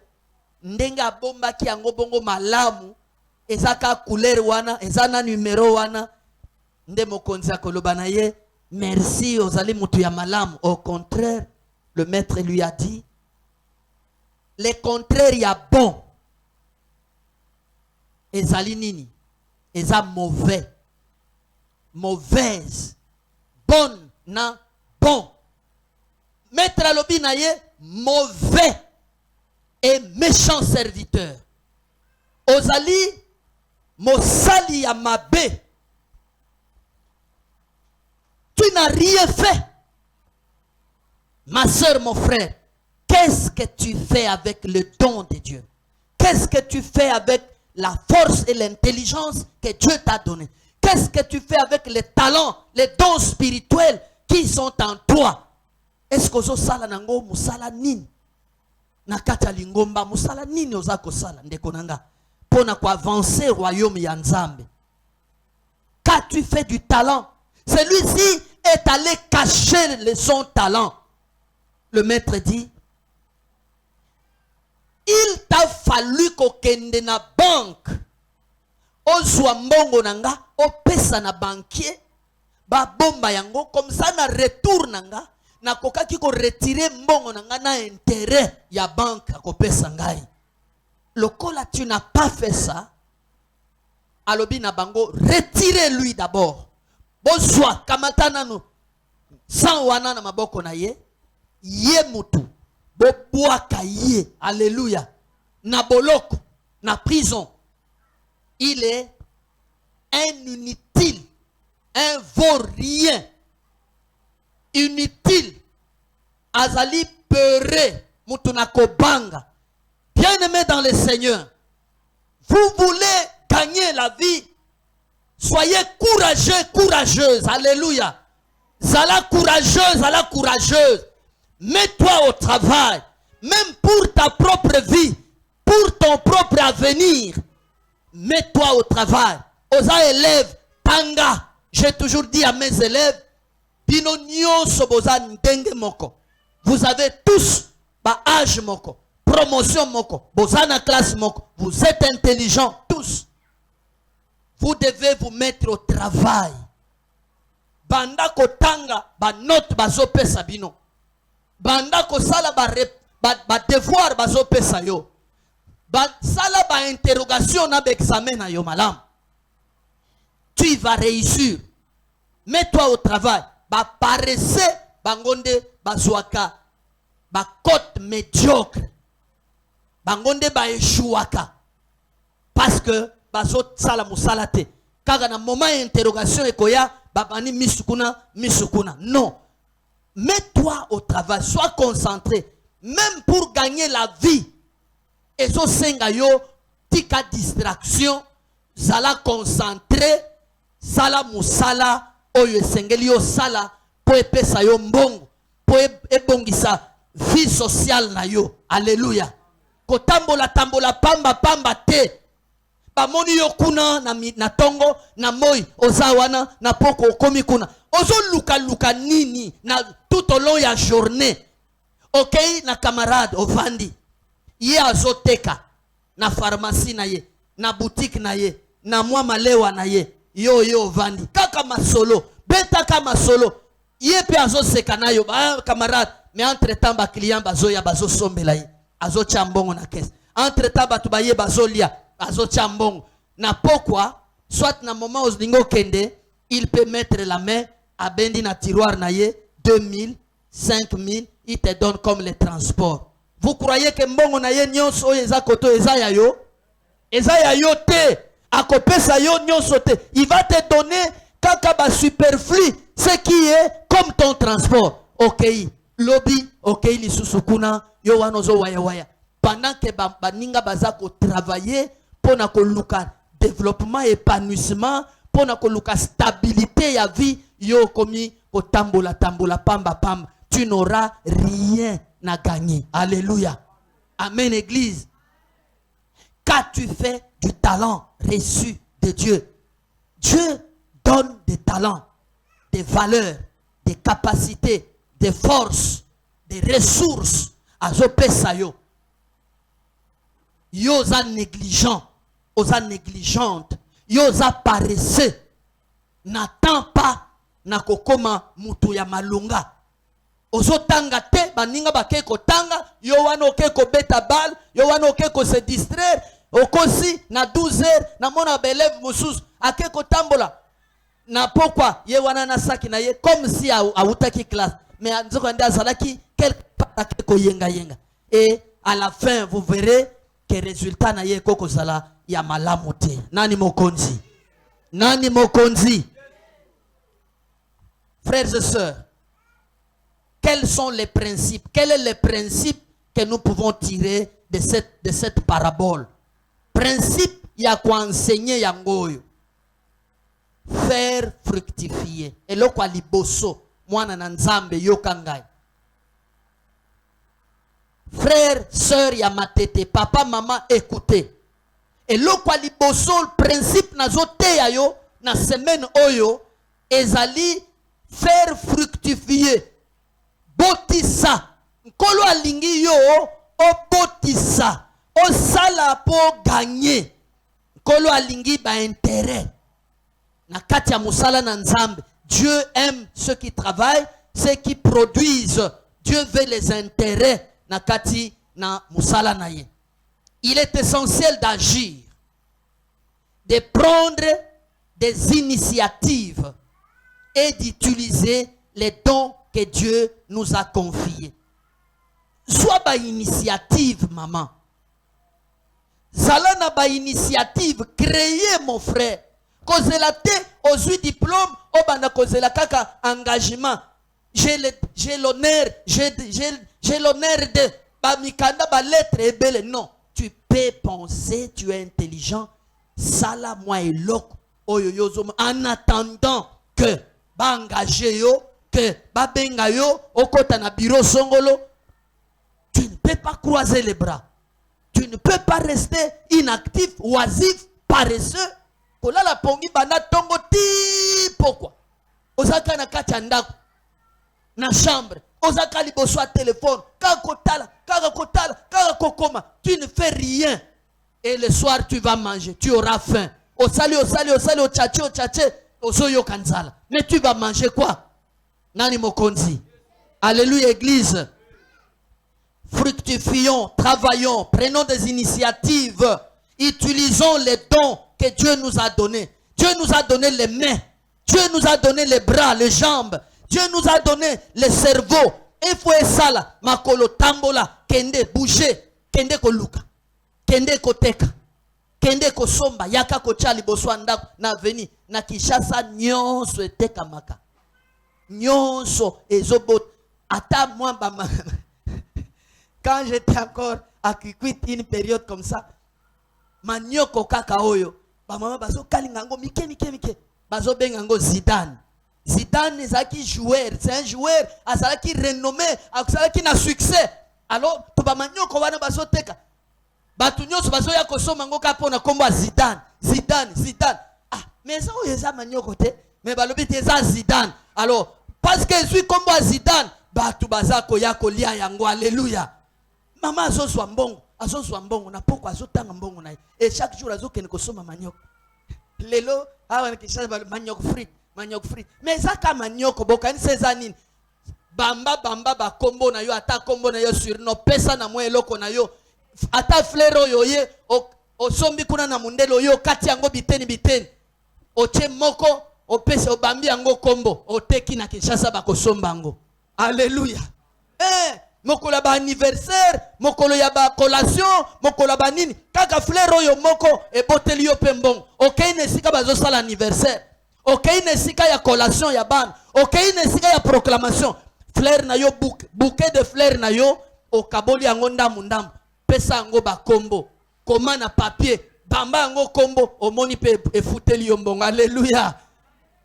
ndenga bombaki yango bongo malamu ezaka couleur wana ezana numéro wana nde mokonzi akoloba na ye merci ozali mutu ya malamu. Au contraire, le maître lui a dit le contraire ya bon. ezali nini? Eza mauvais, mauvaise, bonne na bon. Maître alobi na ye mauvais et méchant serviteur. Ozali mosali ya mabe. Tu n'as rien fait. Ma soeur, mon frère, qu'est-ce que tu fais avec le don de Dieu? Qu'est-ce que tu fais avec la force et l'intelligence que Dieu t'a donné? Qu'est-ce que tu fais avec les talents, les dons spirituels qui sont en toi? Est-ce que ozo sala nango musala nini? Nakata lingomba musala nini ozako sala ndeko nanga? Pona ko avancer royaume ya Nzambe. Qu'as-tu fait du talent? Celui-ci est allé cacher son talent. Le maître dit, il t'a fallu qu'au kende na banque, ozwa mbongo nanga, opesa na banquier, ba bomba yango, comme ça na retour nanga, na kokaki ko retirer mbongo nanga na intérêt ya banque ko pesa ngai. Lokola tu n'as pas fait ça, alobi na bango, retirez-lui d'abord. Bozwa kamatana no sans wana na maboko na ye, ye mutu boboaka ye, alléluia, na boloko, na prison. Il est un inutile, un vaurien, inutile, azali peuré, mutu na kobanga. Bien-aimé dans le Seigneur, vous voulez gagner la vie, soyez courageux, courageuse, alléluia. Zala courageuse, zala courageuse. Mets-toi au travail, même pour ta propre vie, pour ton propre avenir. Mets-toi au travail. Osa élèves, tanga. J'ai toujours dit à mes élèves, bino nyonso boza ndenge moko. Vous avez tous ba âge moko, promotion moko, boza na classe moko. Vous êtes intelligents tous. Vous devez vous mettre au travail. Banda ko tanga ba note bazo pesa bino. Banda ko sala ba devoir bazo pesa yo. Ba sala ba interrogation na ba examen na yo malam. Tu vas réussir. Mets-toi au travail. Ba paresse bangonde bazwaka ba cote médiocre. Bangonde ba échouaka. Parce que bazo sala musalate. Kaga na moment interrogation ekoya babani misukuna. Non. Mets-toi au travail, sois concentré. Même pour gagner la vie. Et so senga yo tika distraction, zala concentré, sala musala oyo sengeli yo sala po epesa yo mbongo, po ebongisa vie sociale na yo. Alléluia. Kotambola tambola pamba te. Bamoni yo kuna na tongo na moi ozawana na poko okomi kuna. Ozo luka nini na tout au long ya journée. Ok, na camarade ovandi. Ye azoteka na pharmacie na ye, na boutique na ye, na mwa malewa na ye. Yo ovandi. Kaka masolo, beta kama solo. Ye pe azoseka na yo, camarade, mais entre temps ba client bazoya bazo sombela ye. Azo chambongo na caisse. Entre temps batu ba ye bazolia. Azo chambongo. Na pokwa, soit na moment oslingo kende, il peut mettre la main à bendi na tiroir na ye, 2000, 5000, il te donne comme les transports. Vous croyez que mbongo na ye nyonso eza koto eza ya yo? Eza ya yo te. Akopesa yo nyonso te. Il va te donner kaka ba superflu, ce qui est comme ton transport. Ok, lobby, ok, lisusu kuna, yo wanozo waya. Pendant que baninga bazako travailler pour na koluka développement, épanouissement, pour na koluka stabilité ya vie, yo komi ko tambola pamba. Tu n'auras rien à gagner. Alléluia. Amen, église. Qu'as-tu fait du talent reçu de Dieu? Dieu donne des talents, des valeurs, des capacités, des forces, des ressources à zopesa yo. Yo za négligent, oza négligente, yo za paresseux. N'attends pas na kokoma mutu ya malunga. Ozo tanga te, baninga bake ko tanga, yo wano ke ko beta bal, yo wano ke ko se distraire, Okosi na 12 heures na mona belève mususu ake kotambola. Na pourquoi ye wana na saki na ye comme si autaki classe. Mais nzoko nda azalaki quelque part ake koyenga yenga. Et à la fin vous verrez que résultat na ye koko zala ya malamu te. Nani mokonzi? Nani mokonzi? Frères et sœurs, quels sont les principes? Quel est le principe que nous pouvons tirer de cette parabole? Principe, il y a quoi enseigner yangoyo. Faire fructifier. Et là quoi liboso, mwana na nzambe yokangai. Frère, sœur, ya matete, papa, maman, écoutez. Et là quoi liboso, le principe na zote ya yo, na semaine oyo, ezali faire fructifier. Botisa. Nkolo alingi yo, o botisa. O sala po gagner. Nkolo alingi ba intérêt. Na kati ya musala na nzambe. Dieu aime ceux qui travaillent, ceux qui produisent. Dieu veut les intérêts na kati na musala na ye. Il est essentiel d'agir, de prendre des initiatives et d'utiliser les dons que Dieu nous a confiés. Soit ba initiative, maman. Zalana ba initiative, créer mon frère. Kozela te, aux diplôme, obana kozela kaka engagement. J'ai l'honneur, j'ai l'honneur de ba mikanda ba lettre ebele. Non, tu peux penser, tu es intelligent. Sala moi et lok oyoyozo en attendant que ba engagé yo, que ba benga yo, okota na bureau songolo. Tu ne peux pas croiser les bras. Tu ne peux pas rester inactif, oisif, paresseux. Kola la pongi bana tongo ti pourquoi? Ozaka na kati ya ndako na chambre, ozaka liboso téléphone, kaka kokoma, tu ne fais rien. Et le soir tu vas manger, tu auras faim. Osali, ochache, osoyo kanzala. Mais tu vas manger quoi? Nani mokonzi? Alléluia église. Fructifions, travaillons, prenons des initiatives, utilisons les dons que Dieu nous a donnés. Dieu nous a donné les mains, Dieu nous a donné les bras, les jambes, Dieu nous a donné le cerveau. Il faut ça là, makolo tambola, kende bouger, kende ko luka, kende ko teka, kende ko somba, yaka ko chali boswanda na veni, na Kishasa nyonso eteka maka. Nyonso ezobot, ata moi bama. Quand j'étais encore à Kikwit, une période comme ça, manioko kaka oyo, ba mama bazo kalingango mike, bazo bengango Zidane. Zidane ezaki joueur, c'est un joueur, azalaki renommé, azalaki na succès. Alors, to ba manioko wana bazo teka. Batu nyonso bazo ya kosoma ngo kapona kombo Zidane. Ah, mais ça oyo eza manioko te, mais balobi te eza Zidane. Alors, parce que je suis kombo Zidane, batu bazako ya kolia yango, alléluia. Maman azozwa mbongo na poko azotanga mbongo na et chaque jour azokene kosoma manioko. Lelo awa nikisha manioko frite. Mais ça ka manioko bokani seza nini? Bamba ba kombo na yo ata kombo na yo sur no pesa na mwe eloko na yo. Ata flero yo ye o sombi kuna na mundelo yo kati yango biteni. Oche moko opesa obambi yango kombo oteki na Kinshasa bakosomba yango. Alléluia. Mokolo ba anniversaire, mokolo ya ba collation, mokolo ba nini, kaka fleur oyo moko e boteli yo pembong. Okay ne sika bazo sala anniversaire. Okay ne sika ya collation ya ban. Okay ne sika ya proclamation. Fleur na yo bouquet de fleurs na yo o kaboli yango ndamundam. Pesa yango ba kombo. Koma na papier, bamba yango kombo, omoni pe efuteli yo mbongo. Alléluia.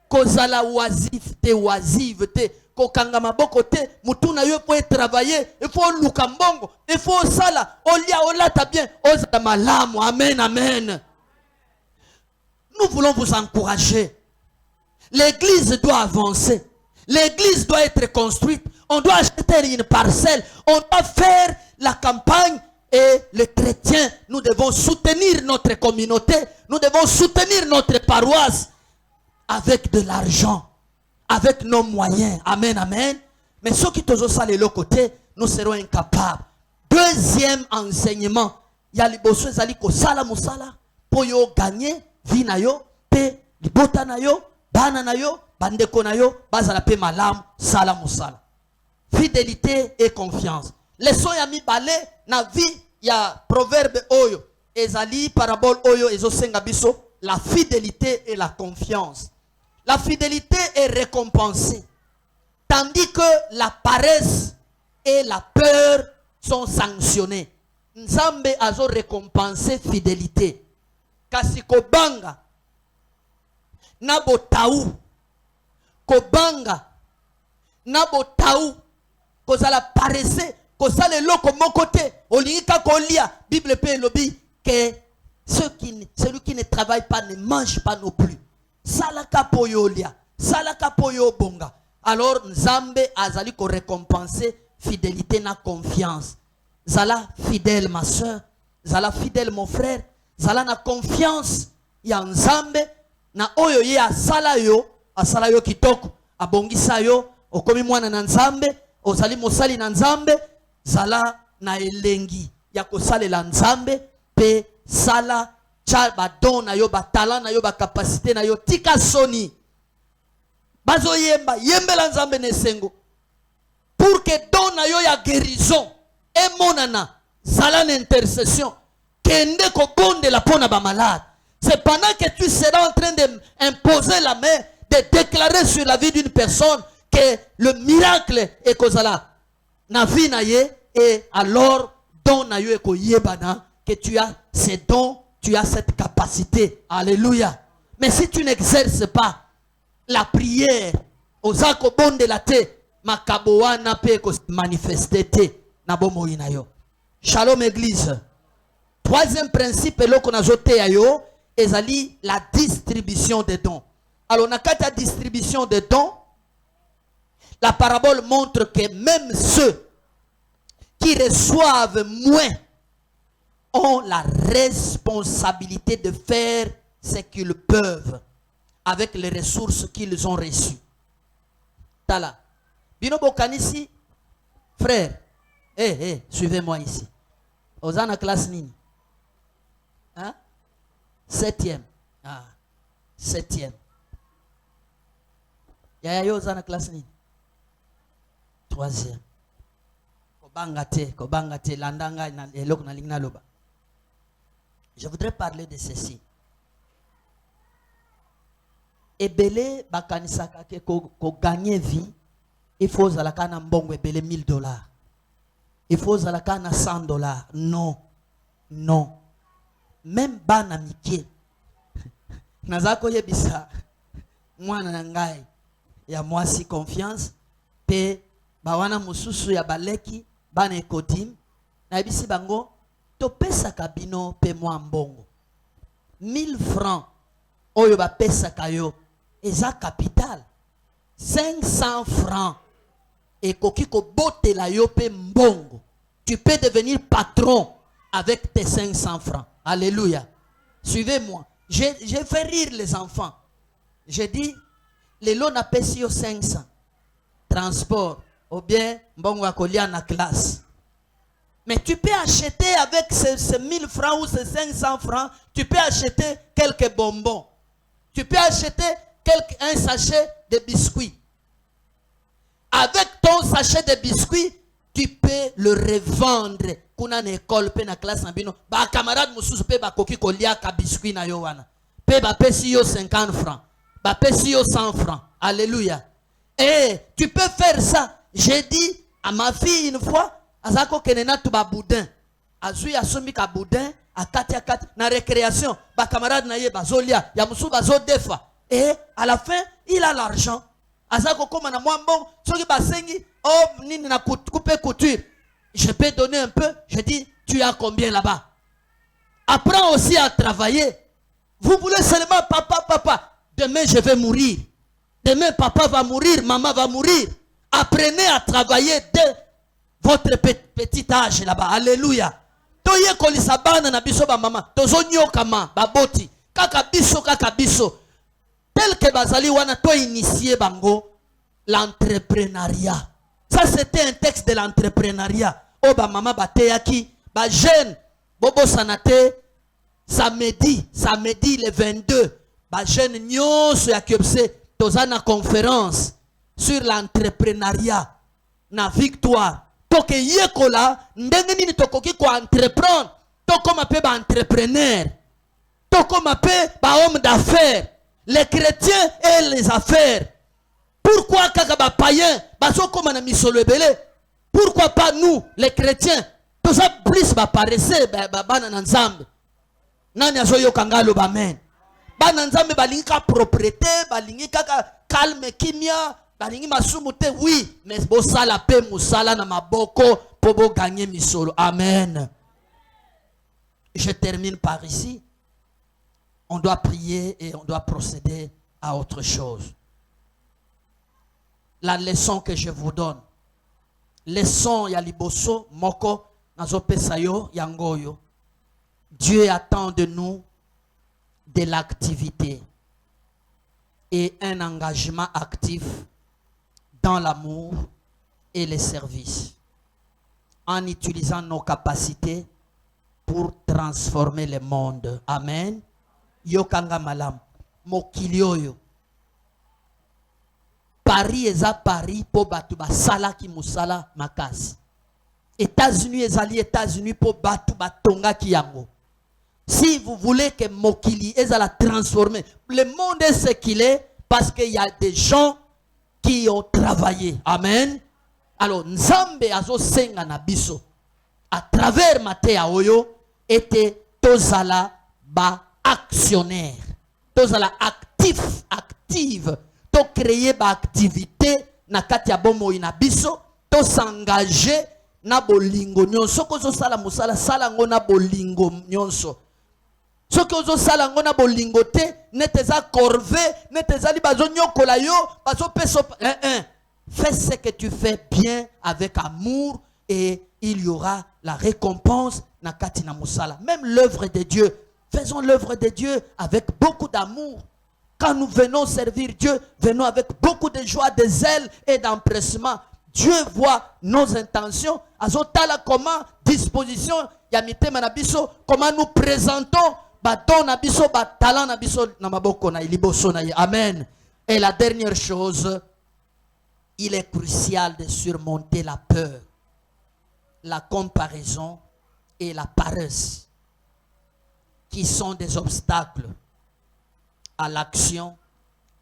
Kozala oisive te. Kokanga maboko te, mutuna yo pour travailler, il faut luka mbongo, il faut sala, olia ta bien, oza malamu, amen. Nous voulons vous encourager. L'église doit avancer. L'église doit être construite. On doit acheter une parcelle. On doit faire la campagne. Et les chrétiens, nous devons soutenir notre communauté. Nous devons soutenir notre paroisse avec de l'argent. Avec nos moyens. Amen. Mais ceux qui te sont allés de l'autre côté, nous serons incapables. Deuxième enseignement ya liboso ezali kosala mosala po yo gagner vie na yo pe libota na yo bana na yo bandeko na yo bazala pe malamu sala mosala. Fidélité et confiance. Leçon ya mibale na vie ya proverbe oyo ezali parabole oyo ezosenga biso la fidélité et la confiance. La fidélité est récompensée tandis que la paresse et la peur sont sanctionnées. Nzambe azo récompenser fidélité. Kasi kobanga na botaou, kobanga na botaou, kozala paresse, kozala loko mon côté, olingika kolia, Bible pe lobi que celui qui ne travaille pas ne mange pas non plus. Salaka poyolia, salaka poyo bonga. Alors Nzambe azali ko récompenser fidélité na confiance. Zala fidèle ma soeur, zala fidèle mon frère, zala na confiance ya Nzambe na oyo ye asala yo kitoko, abongisa yo, okomi mwana na Nzambe, ozali mosali na Nzambe, zala na elengi ya kosalela Nzambe pe sala cha badon na yo, batala na yo, bakapasite na yo, tika soni bazo yemba yembela Nzambe nesengo pour que don na yo ya guérison et monana zala na intercession kende ko bonde la pona ba malade. C'est pendant que tu seras en train d'imposer la main, de déclarer sur la vie d'une personne que le miracle est kozala na vie na ye, et alors don na yo e ko yebana que tu as ces dons, tu as cette capacité. Alléluia. Mais si tu n'exerces pas la prière, ozako bonde la te, makaboana pe ko manifester te na bomo ina yo. Shalom église. Troisième principe loko na zote ya yo ezali la distribution des dons. Alors na kata distribution des dons, la parabole montre que même ceux qui reçoivent moins ont la responsabilité de faire ce qu'ils peuvent avec les ressources qu'ils ont reçues. Tala. Bino bokanisi, frère, suivez-moi ici. Ozana classe nini? Hein? 7e. Ah, 7e. Yaya yo ozana classe nini? 3e. Kobanga te, landanga na elok na lingna loba. Je voudrais parler de ceci. Ebele bakanisaka ke ko gagner vie, il faut zalaka na mbongo ebele $1000. Il faut zalaka na $100. Non. Non. Même bana mike. Nazako yebisa mwana na ngai ya mwasi confiance pe bawana mususu ya baleki bana ekodim na yebisi bango to pesa kabino pe mwa mbongo 1000 francs oyo ba pesa kayo eza capital 500 francs et koki ko botela yo pe mbongo. Tu peux devenir patron avec tes 500 francs. Alléluia. Suivez-moi. J'ai fait rire les enfants. J'ai dit, les lots n'a pas si 500. Transport. Ou bien, mbongo akolia na classe. Mais tu peux acheter avec ces 1000 francs ou ces 500 francs, tu peux acheter quelques bonbons. Tu peux acheter un sachet de biscuits. Avec ton sachet de biscuits, tu peux le revendre. Kuna na école pe na classe ambino ba camarade mususu pe ba koki kolia ka biscuit na yo wana pe ba pesi yo 50 francs ba pesi yo 100 francs. Alléluia. Et tu peux faire ça. J'ai dit à ma fille une fois azako kenena tu ba boudin azui asomi ka boudin akati na récréation ba camarade na ye bazolia ya musu bazodefa et à la fin il a l'argent azako koma na mwambo soki basengi oh nini na couper couture. Je peux donner un peu. Je dis, tu as combien là-bas? Apprends aussi à travailler. Vous voulez seulement papa. Demain, je vais mourir. Demain, papa va mourir, maman va mourir. Apprenez à travailler dès votre petit âge là-bas. Alléluia. Toye kolisabana na biso ba mama. Tozonyo kama baboti. Kaka biso. Tel que bazali wana to initier bango l'entrepreneuriat. Ça, c'était un texte de l'entrepreneuriat. Oh, ba mama ba teyaki, ba jeune, Bobo Sanate, samedi le 22, ba jeune nyonso ya Kiopse, toza na conférence sur l'entrepreneuriat, na victoire. Toke yekola, ndenge nini tokoki ko entreprendre, toko mape ba entrepreneur, toko mape ba homme d'affaires, les chrétiens et les affaires. Pourquoi kaka ba païen, baso koma na misolo ebele? Pourquoi pas nous, les chrétiens? Tout ça plus ba paresse ba na nzambe. Nani azo yokanga lo ba amen. Ba na nzambe balingi ka propriété, balingi kaka calme kimia, balingi masumu te oui, mais bo sala pe musala na maboko po bo gagner misolo. Amen. Je termine par ici. On doit prier et on doit procéder à autre chose. La leçon que je vous donne. Leçon ya liboso moko nazo pesa yo yangoyo. Dieu attend de nous de l'activité et un engagement actif dans l'amour et les services en utilisant nos capacités pour transformer le monde. Amen. Yokanga malam mokilioyo Paris eza Paris po batu basala ki musala makasi. États-Unis ezali États-Unis po batu batonga ki yango. Si vous voulez que mokili ezala transformer, le monde est ce qu'il est parce qu'il y a des gens qui ont travaillé. Amen. Alors nzambe azo senga na biso à travers Matéa Oyo était tozala ba actionnaire, tozala active, to créer ba activité na kati ya bomo ina biso, to s'engager na bolingo nyonso ko zo sala musala sala ngo na bolingo nyonso. Soki ozo sala ngo na bolingo te, neteza corvée, neteza li bazo nyokola yo, bazo peso fais ce que tu fais bien avec amour et il y aura la récompense na kati na musala. Même l'œuvre de Dieu, faisons l'œuvre de Dieu avec beaucoup d'amour. Quand nous venons servir Dieu, venons avec beaucoup de joie, de zèle et d'empressement. Dieu voit nos intentions. Azotala comment disposition yamite manabiso, comment nous présentons baton nabiso, talent nabiso na maboko na iliboso na. Amen. Et la dernière chose, il est crucial de surmonter la peur, la comparaison et la paresse, qui sont des obstacles à l'action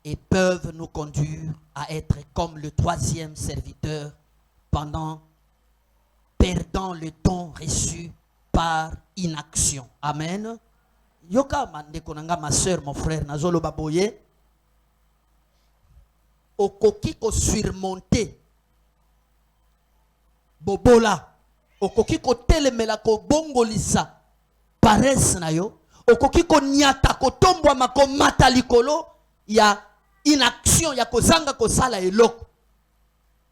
et peuvent nous conduire à être comme le troisième serviteur pendant perdant le don reçu par inaction. Amen. Yoka mande konanga ma soeur, mon frère, nazolo baboye. Okoki ko surmonter bobola, okoki ko telemela ko bongolisa paresse na yo, okoki ko nyata ko tombwa mako mata likolo ya inaction ya kozanga ko sala eloko.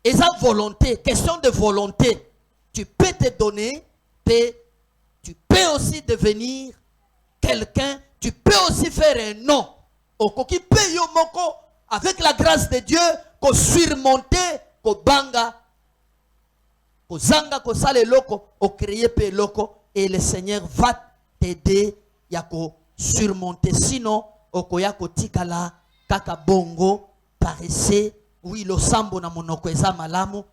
Eza volonté, question de volonté. Tu peux te donner, tu peux aussi devenir quelqu'un, tu peux aussi faire un nom. Okoki pe yo moko avec la grâce de Dieu ko surmonter ko banga ko zanga ko sala eloko, o créer pe eloko et le Seigneur va t'aider ya ko surmonter. Sinon okoya ko tikala kaka bongo paresse. Oui, lo sambo na monoko eza malamu.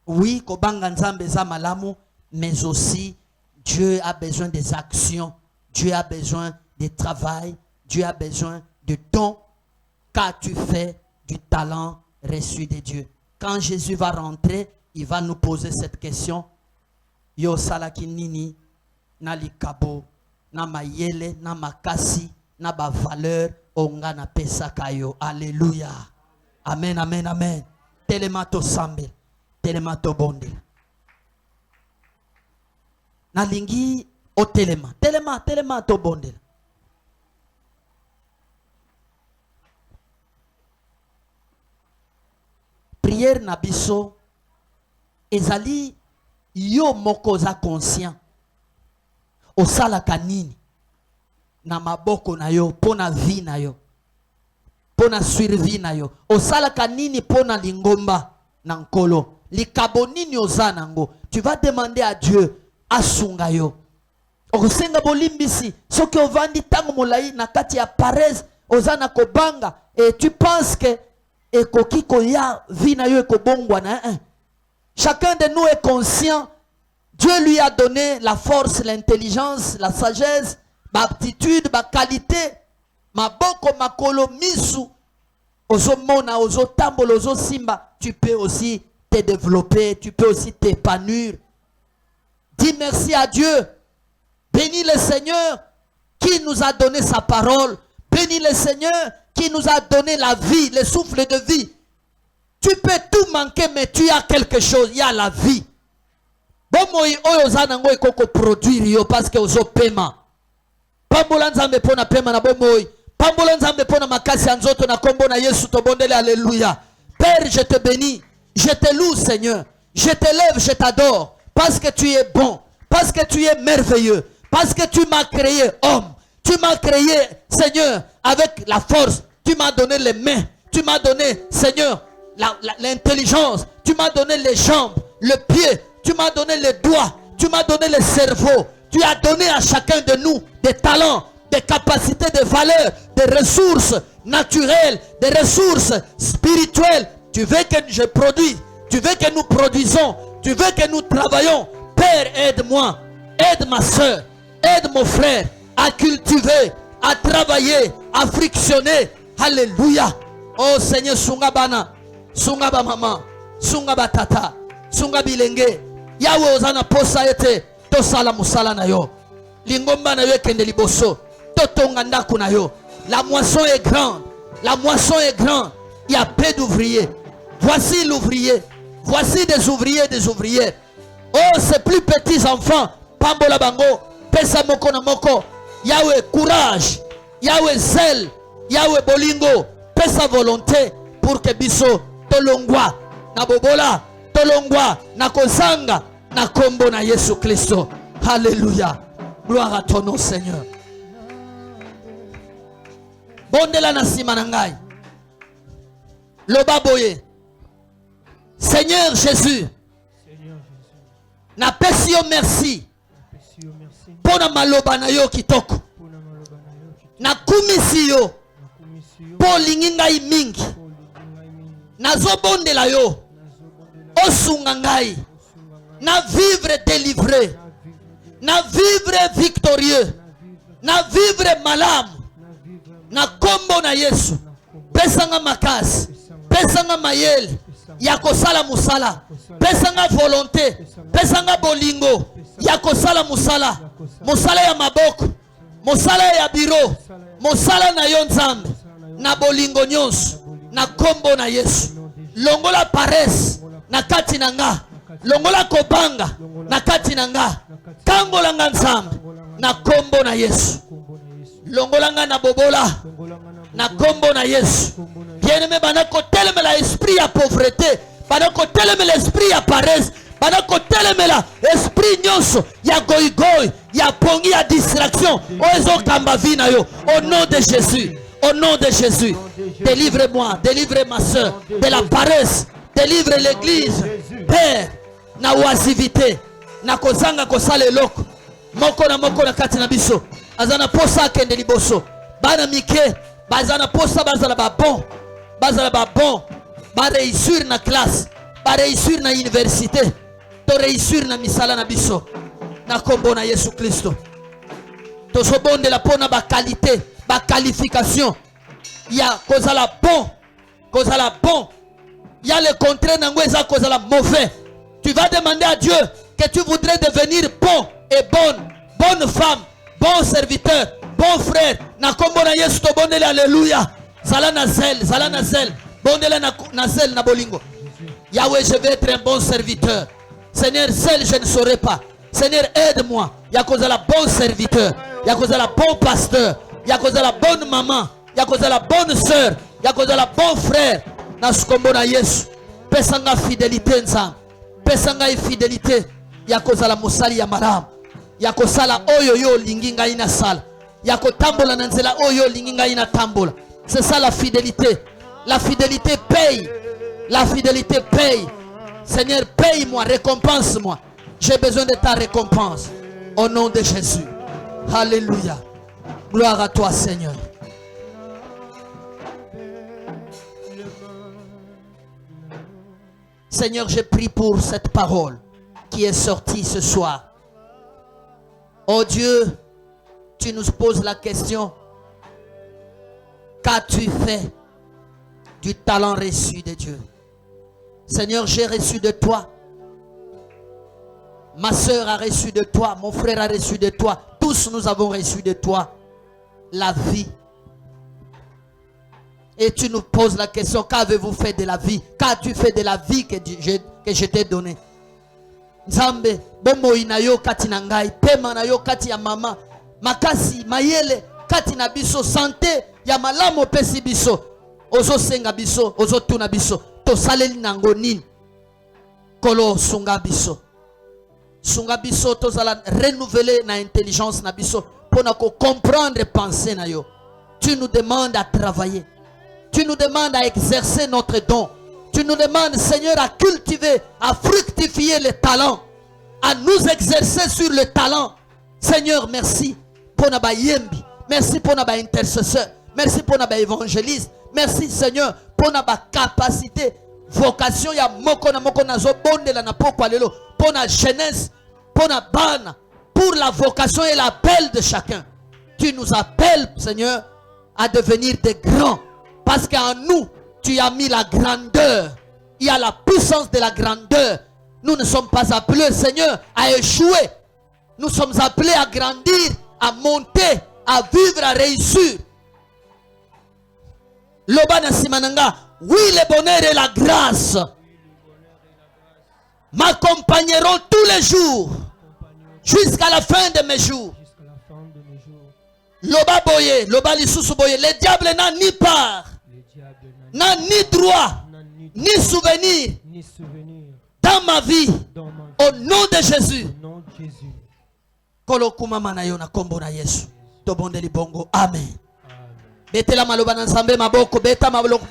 Oui, ko banga nzambe eza malamu, mais aussi Dieu a besoin des actions, Dieu a besoin de travail, Dieu a besoin de dons. Qu'as-tu fait du talent reçu de Dieu? Quand Jésus va rentrer, il va nous poser cette question. Yo salaki nini na likabo na mayele na makasi na ba valeur onga na pesa kayo. Alléluia. Amen, amen, amen. Telemato sambe, telemato bonde. Na lingi o telemato bonde. Prière na biso ezali yo moko za conscient osala kanini na maboko na yo pona vie na yo, pona survie na yo, osala kanini pona lingomba na nkolo likabo nini oza nango. Tu vas demander à Dieu asunga yo. okosenga bolimbisi soki ovandi tango molai na kati ya paresse ozana kobanga et tu penses que ekoki koya vie na yo ekobongwana. Chacun de nous est conscient. Dieu lui a donné la force, l'intelligence, la sagesse, l'aptitude, la qualité. Maboko makolo misu ozo mona ozo tambolo ozo simba. Tu peux aussi te développer, tu peux aussi t'épanouir. Dis merci à Dieu. Bénis le Seigneur qui nous a donné sa parole. Bénis le Seigneur qui nous a donné la vie, le souffle de vie. Tu peux tout manquer, mais tu as quelque chose. Il y a la vie. Bomoi oyo zanango ekoko produire yo parce que ozo pema. Pambola nzambe pona pema na bomoi. Pambola nzambe pona makasi anzoto na kombo na Yesu to bondele alléluia. Père, je te bénis. Je te loue, Seigneur. Je t'élève, je t'adore. Parce que tu es bon. Parce que tu es merveilleux. Parce que tu m'as créé homme. Tu m'as créé, Seigneur, avec la force. Tu m'as donné les mains. Tu m'as donné, Seigneur, l'intelligence. Tu m'as donné les jambes, le pied. Tu m'as donné les doigts. Tu m'as donné le cerveau. Tu as donné à chacun de nous des talents, des capacités, des valeurs, des ressources naturelles, des ressources spirituelles. Tu veux que je produise. Tu veux que nous produisons. Tu veux que nous travaillons. Père, aide-moi. Aide ma soeur. Aide mon frère à cultiver, à travailler, à frictionner. Alléluia. Oh Seigneur, sunga bana, sunga ba maman, sunga ba tata, sunga bilenge. Yawe ozana posa ete to sala musala na yo. Lingomba na yo kende liboso. To tonga ndaku na yo. La moisson est grande. La moisson est grande. Il y a peu d'ouvriers. Voici l'ouvrier. Voici des ouvriers, des ouvrières. Oh, ces plus petits enfants. Pambola bango. Pesa moko na moko. Yahweh courage. Yahweh zèle. Yahweh bolingo. Pesa volonté. Pour que biso tolongwa. Na bobola. Tolongwa. Na kozanga. Na kombo na Yesu Christo. Alléluia. Gloire à ton nom, Seigneur. Bondela na sima na ngai. Loba boye. Seigneur Jésus. Na pesi yo merci. Pona maloba na yo kitoko. Na kumisi yo. Po lingi ngai mingi. Nazo bondela yo. Osunga ngai. Na vivre délivré. Na vivre victorieux. Na vivre malamu. Na kombo na Yesu. Pesanga makasi. Pesanga mayele. Yakosala musala. Pesanga volonté. Pesanga bolingo. Yakosala musala. Musala ya maboko. Musala ya biro. Musala na yo nzambe. Na bolingo nyonso. Na kombo na Yesu. Longola paresse. Na kati na nga. Longola kobanga. Na kati na nga. Kangola nga nzambe. Na kombo na Yesu. Longola nga na bobola. Na kombo na Yesu. Bien-aimé, banako teleme la esprit ya pauvreté. Banako teleme l'esprit ya paresse. Banako teleme la esprit nyonso ya goy-goy, ya pongi, ya distraction. Oezo kamba vina yo. Au nom de Jésus. Au nom de Jésus. Délivre-moi, délivre ma soeur de la paresse. Délivre l'église. Père, na oisivité. Na kozanga kosala eloko. Moko na kati na biso. Azana posa kende liboso. Bana mike. Bazana posa bazala ba bon. Bazala ba bon. Ba réussir na classe. Ba réussir na université. To réussir na misala na biso. Na kombo na Yesu Christo. To sobonde la pona ba qualité, ba qualification. Ya kozala bon. Kozala bon. Ya le contraire na ngweza kozala mauvais. Tu vas demander à Dieu que tu voudrais devenir bon et bonne femme, bon serviteur, bon frère. Na kombo na Yesu to bondele alléluia. Zala na zel, bondele na zel na bolingo. Yahweh, je vais être un bon serviteur. Seigneur, seul je ne saurais pas. Seigneur, aide-moi. Yakozala bon serviteur. Yakozala bon pasteur. Yakozala bonne maman. Yakozala bonne sœur. Yakozala bon frère. Na kombo na Yesu. Pesanga fidélité nzambe. Pesanga fidélité. Yakozala musali ya maram. Yakosala oyo yo lingi ngai na sala. Yakotambola na nzela oyo lingi ngai na tambola. C'est ça la fidélité. La fidélité paye. La fidélité paye. Seigneur, paye-moi, récompense-moi. J'ai besoin de ta récompense. Au nom de Jésus. Alléluia. Gloire à toi, Seigneur. Seigneur, j'ai prié pour cette parole qui est sortie ce soir. Oh Dieu, tu nous poses la question. Qu'as-tu fait du talent reçu de Dieu? Seigneur, j'ai reçu de toi. Ma soeur a reçu de toi. Mon frère a reçu de toi. Tous nous avons reçu de toi la vie. Et tu nous poses la question, qu'avez-vous fait de la vie? Qu'as-tu fait de la vie que je t'ai donnée? Nzambe, bombo inayo kati na ngai, pema na yo kati ya mama, makasi, mayele, kati na biso, santé, ya malamu pesi biso, ozo senga biso, ozo tuna biso, to saleli nango nini, kolo sunga biso. Sunga biso, to zala renouveler na intelligence na biso, pona ko comprendre penser na yo. Tu nous demandes à travailler. Tu nous demandes à exercer notre don. Tu nous demandes, Seigneur, à cultiver, à fructifier les talents, à nous exercer sur le talent. Seigneur, merci pour naba yembi. Merci pour naba intercesseur. Merci pour naba évangéliste. Merci, Seigneur, pour naba capacité, vocation ya moko na zo bonde la na pokwa lelo, pour na jeunesse, pour na bana, pour la vocation et l'appel de chacun. Tu nous appelles, Seigneur, à devenir des grands. Parce qu'en nous, tu as mis la grandeur. Il y a la puissance de la grandeur. Nous ne sommes pas appelés, Seigneur, à échouer. Nous sommes appelés à grandir, à monter, à vivre, à réussir. Lobana Simananga, oui, le bonheur et la grâce m'accompagneront tous les jours jusqu'à la fin de mes jours. Loba boye, loba lisusu boye, le diable n'a ni part, n'a ni droit, ni souvenir dans ma vie. Au nom de Jésus. Kolo kuma manayo na kombo na Yesu. Tobondeli bongo. Amen. Betela maloba na nzambe maboko, beta maboko